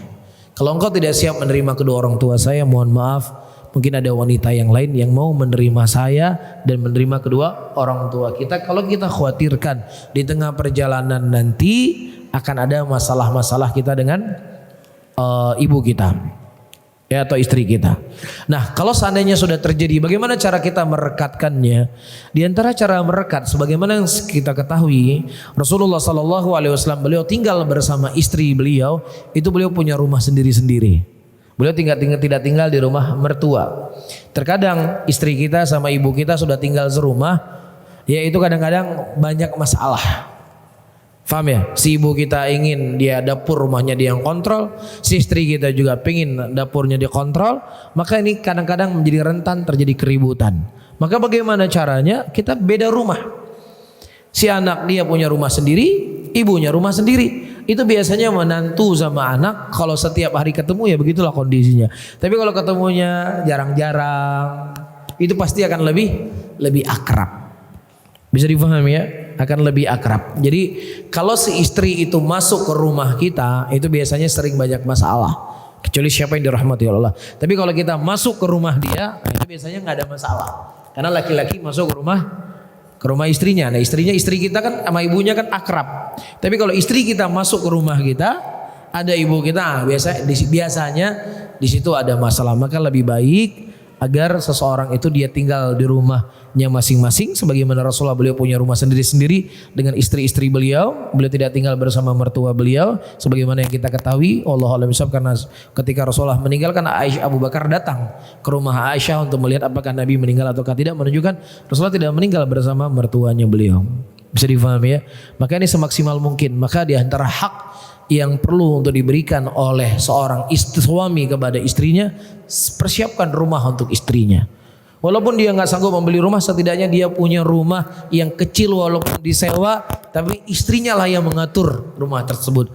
Kalau engkau tidak siap menerima kedua orang tua saya, mohon maaf, mungkin ada wanita yang lain yang mau menerima saya dan menerima kedua orang tua kita. Kalau kita khawatirkan di tengah perjalanan nanti akan ada masalah-masalah kita dengan ibu kita, ya, atau istri kita. Nah, kalau seandainya sudah terjadi, bagaimana cara kita merekatkannya? Di antara cara merekat, sebagaimana yang kita ketahui, Rasulullah SAW beliau tinggal bersama istri beliau, itu beliau punya rumah sendiri-sendiri. Beliau tidak tinggal di rumah mertua. Terkadang istri kita sama ibu kita sudah tinggal serumah, ya itu kadang-kadang banyak masalah. Paham ya? Si ibu kita ingin dia dapur rumahnya dia yang kontrol, si istri kita juga pengen dapurnya dia kontrol, maka ini kadang-kadang menjadi rentan terjadi keributan. Maka bagaimana caranya? Kita beda rumah. Si anak dia punya rumah sendiri, ibunya rumah sendiri. Itu biasanya menantu sama anak kalau setiap hari ketemu ya begitulah kondisinya. Tapi kalau ketemunya jarang-jarang, itu pasti akan lebih akrab. Bisa difahami ya? Akan lebih akrab. Jadi kalau si istri itu masuk ke rumah kita, itu biasanya sering banyak masalah. Kecuali siapa yang dirahmati Allah. Tapi kalau kita masuk ke rumah dia, itu biasanya nggak ada masalah. Karena laki-laki masuk ke rumah istrinya. Nah, istri kita kan sama ibunya kan akrab. Tapi kalau istri kita masuk ke rumah kita, ada ibu kita, biasanya di situ ada masalah. Maka lebih baik agar seseorang itu dia tinggal di rumahnya masing-masing, sebagaimana Rasulullah beliau punya rumah sendiri-sendiri dengan istri-istri beliau tidak tinggal bersama mertua beliau, sebagaimana yang kita ketahui. Wallahu a'lam bishawab, karena ketika Rasulullah meninggalkan Aisyah, Abu Bakar datang ke rumah Aisyah untuk melihat apakah Nabi meninggal ataukah tidak, menunjukkan Rasulullah tidak meninggal bersama mertuanya beliau. Bisa difahami ya? Maka ini semaksimal mungkin. Maka di antara hak yang perlu untuk diberikan oleh seorang suami kepada istrinya, persiapkan rumah untuk istrinya. Walaupun dia nggak sanggup membeli rumah, setidaknya dia punya rumah yang kecil walaupun disewa, tapi istrinya lah yang mengatur rumah tersebut.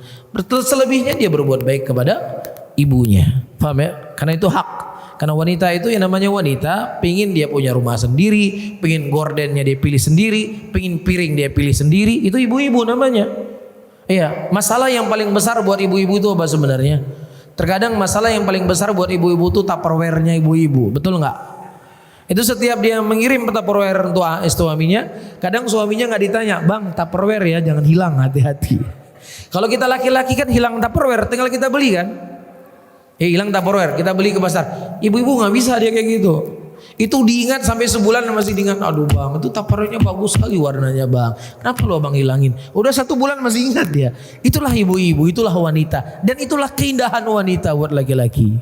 Selebihnya dia berbuat baik kepada ibunya. Paham ya? Karena itu hak. Karena wanita itu yang namanya wanita, pingin dia punya rumah sendiri, pingin gordennya dia pilih sendiri, pingin piring dia pilih sendiri, itu ibu-ibu namanya. Iya, masalah yang paling besar buat ibu-ibu itu apa sebenarnya? Terkadang masalah yang paling besar buat ibu-ibu itu tupperware-nya ibu-ibu, betul nggak? Itu setiap dia mengirim tupperware untuk suaminya, kadang suaminya nggak ditanya, bang tupperware ya jangan hilang, hati-hati. Kalau kita laki-laki kan hilang tupperware, tinggal kita beli kan? Hilang tupperware, kita beli ke pasar. Ibu-ibu nggak bisa dia kayak gitu. Itu diingat sampai sebulan masih diingat. Aduh bang, itu tupperware-nya bagus sekali warnanya bang. Kenapa lo bang hilangin? Udah 1 bulan masih ingat dia. Itulah ibu-ibu, itulah wanita. Dan itulah keindahan wanita buat laki-laki.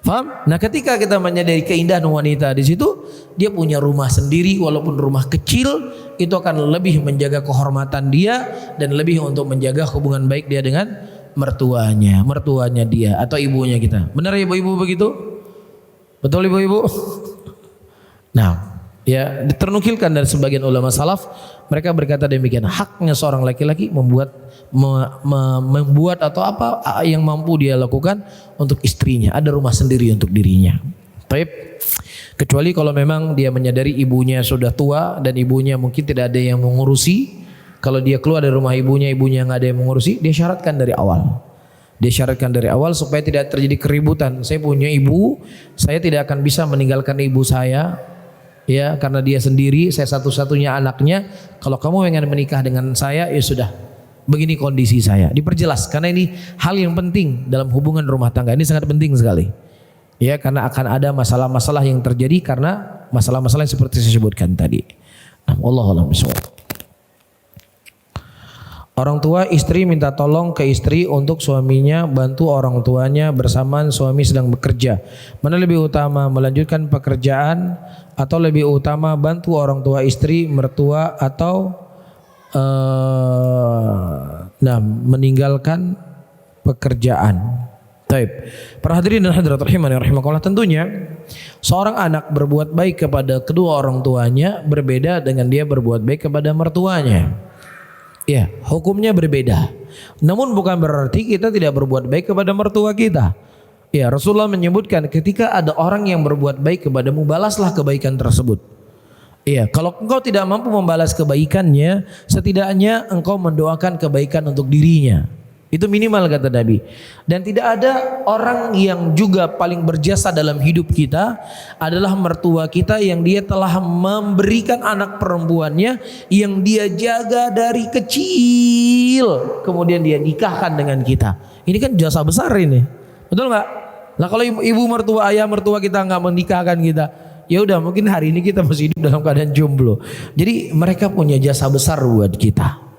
Paham? Nah, ketika kita menyadari keindahan wanita di situ, dia punya rumah sendiri walaupun rumah kecil, itu akan lebih menjaga kehormatan dia dan lebih untuk menjaga hubungan baik dia dengan mertuanya dia atau ibunya kita. Benar ya ibu-ibu begitu? Betul ibu-ibu? Nah, ya diternukilkan dari sebagian ulama salaf, mereka berkata demikian, haknya seorang laki-laki membuat atau apa yang mampu dia lakukan untuk istrinya, ada rumah sendiri untuk dirinya. Baik, kecuali kalau memang dia menyadari ibunya sudah tua dan ibunya mungkin tidak ada yang mengurusi. Kalau dia keluar dari rumah ibunya nggak ada yang mengurusi, dia syaratkan dari awal. Dia syaratkan dari awal supaya tidak terjadi keributan. Saya punya ibu, saya tidak akan bisa meninggalkan ibu saya. Ya, karena dia sendiri, saya satu-satunya anaknya. Kalau kamu ingin menikah dengan saya, ya sudah. Begini kondisi saya. Diperjelas karena ini hal yang penting dalam hubungan rumah tangga. Ini sangat penting sekali. Ya, karena akan ada masalah-masalah yang terjadi karena masalah-masalah yang seperti saya sebutkan tadi. Nah, Wallahu a'lam bishawab. Orang tua istri minta tolong ke istri untuk suaminya bantu orang tuanya bersamaan suami sedang bekerja. Mana lebih utama, melanjutkan pekerjaan atau lebih utama bantu orang tua istri, mertua atau meninggalkan pekerjaan? Taib. Para hadirin dan hadirat rahimani rahimakumullah, tentunya seorang anak berbuat baik kepada kedua orang tuanya berbeda dengan dia berbuat baik kepada mertuanya. Ya, hukumnya berbeda. Namun bukan berarti kita tidak berbuat baik kepada mertua kita. Ya, Rasulullah menyebutkan ketika ada orang yang berbuat baik kepadamu, balaslah kebaikan tersebut. Ya, kalau engkau tidak mampu membalas kebaikannya, setidaknya engkau mendoakan kebaikan untuk dirinya. Itu minimal kata Nabi. Dan tidak ada orang yang juga paling berjasa dalam hidup kita adalah mertua kita yang dia telah memberikan anak perempuannya yang dia jaga dari kecil, kemudian dia nikahkan dengan kita. Ini kan jasa besar ini, betul nggak? Nah kalau ibu mertua, ayah mertua kita nggak menikahkan kita, ya udah mungkin hari ini kita masih hidup dalam keadaan jomblo. Jadi mereka punya jasa besar buat kita.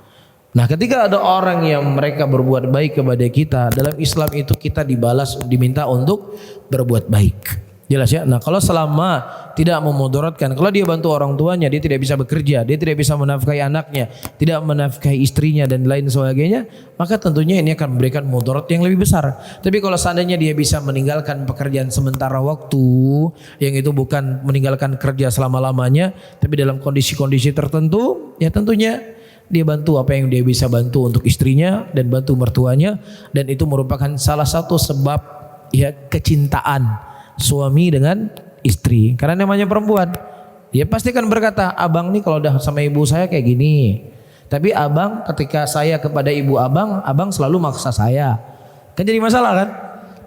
Nah ketika ada orang yang mereka berbuat baik kepada kita, dalam Islam itu kita dibalas, diminta untuk berbuat baik. Jelas ya. Nah kalau selama tidak memudaratkan, kalau dia bantu orang tuanya, dia tidak bisa bekerja, dia tidak bisa menafkahi anaknya, tidak menafkahi istrinya dan lain sebagainya, maka tentunya ini akan memberikan mudarat yang lebih besar. Tapi kalau seandainya dia bisa meninggalkan pekerjaan sementara waktu, yang itu bukan meninggalkan kerja selama-lamanya, tapi dalam kondisi-kondisi tertentu, ya tentunya dia bantu apa yang dia bisa bantu untuk istrinya dan bantu mertuanya, dan itu merupakan salah satu sebab ya kecintaan suami dengan istri. Karena namanya perempuan, dia pasti kan berkata, abang nih kalau udah sama ibu saya kayak gini, tapi abang ketika saya kepada ibu abang, abang selalu maksa saya, kan jadi masalah kan.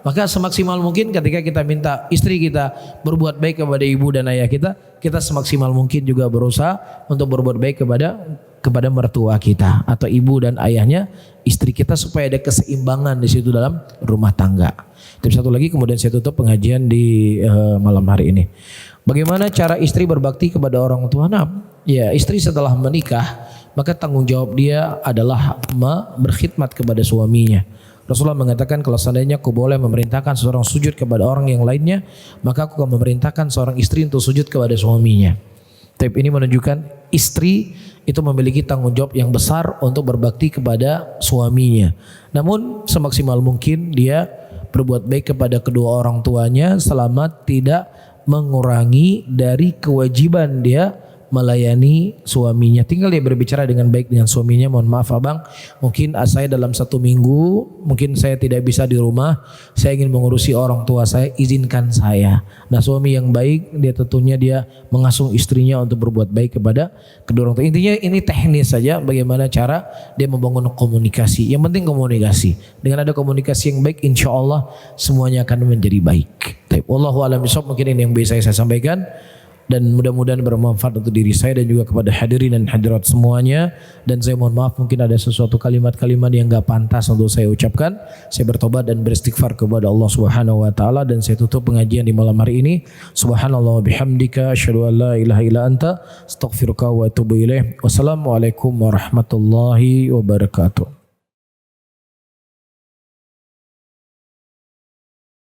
Maka semaksimal mungkin ketika kita minta istri kita berbuat baik kepada ibu dan ayah kita, kita semaksimal mungkin juga berusaha untuk berbuat baik kepada mertua kita atau ibu dan ayahnya istri kita, supaya ada keseimbangan di situ dalam rumah tangga. Tapi satu lagi kemudian saya tutup pengajian di malam hari ini. Bagaimana cara istri berbakti kepada orang tua? Nah, ya istri setelah menikah maka tanggung jawab dia adalah berkhidmat kepada suaminya. Rasulullah mengatakan kalau seandainya aku boleh memerintahkan seorang sujud kepada orang yang lainnya, maka aku akan memerintahkan seorang istri untuk sujud kepada suaminya. Tapi ini menunjukkan istri itu memiliki tanggung jawab yang besar untuk berbakti kepada suaminya. Namun semaksimal mungkin dia berbuat baik kepada kedua orang tuanya selama tidak mengurangi dari kewajiban dia melayani suaminya. Tinggal dia berbicara dengan baik dengan suaminya, mohon maaf abang, mungkin saya dalam 1 minggu mungkin saya tidak bisa di rumah, saya ingin mengurusi orang tua saya, izinkan saya. Nah suami yang baik dia tentunya dia mengasuh istrinya untuk berbuat baik kepada kedua orang tua. Intinya ini teknis saja bagaimana cara dia membangun komunikasi. Yang penting komunikasi. Dengan ada komunikasi yang baik, insya Allah semuanya akan menjadi baik. Wallahu a'lam bishawab. Mungkin ini yang bisa saya sampaikan, dan mudah-mudahan bermanfaat untuk diri saya dan juga kepada hadirin dan hadirat semuanya. Dan saya mohon maaf mungkin ada sesuatu kalimat-kalimat yang gak pantas untuk saya ucapkan. Saya bertobat dan beristighfar kepada Allah Subhanahu wa taala, dan saya tutup pengajian di malam hari ini. Subhanallah wa bihamdika asyhadu an la ilaha illa anta astaghfiruka wa atubu ilaih. Wassalamualaikum warahmatullahi wabarakatuh.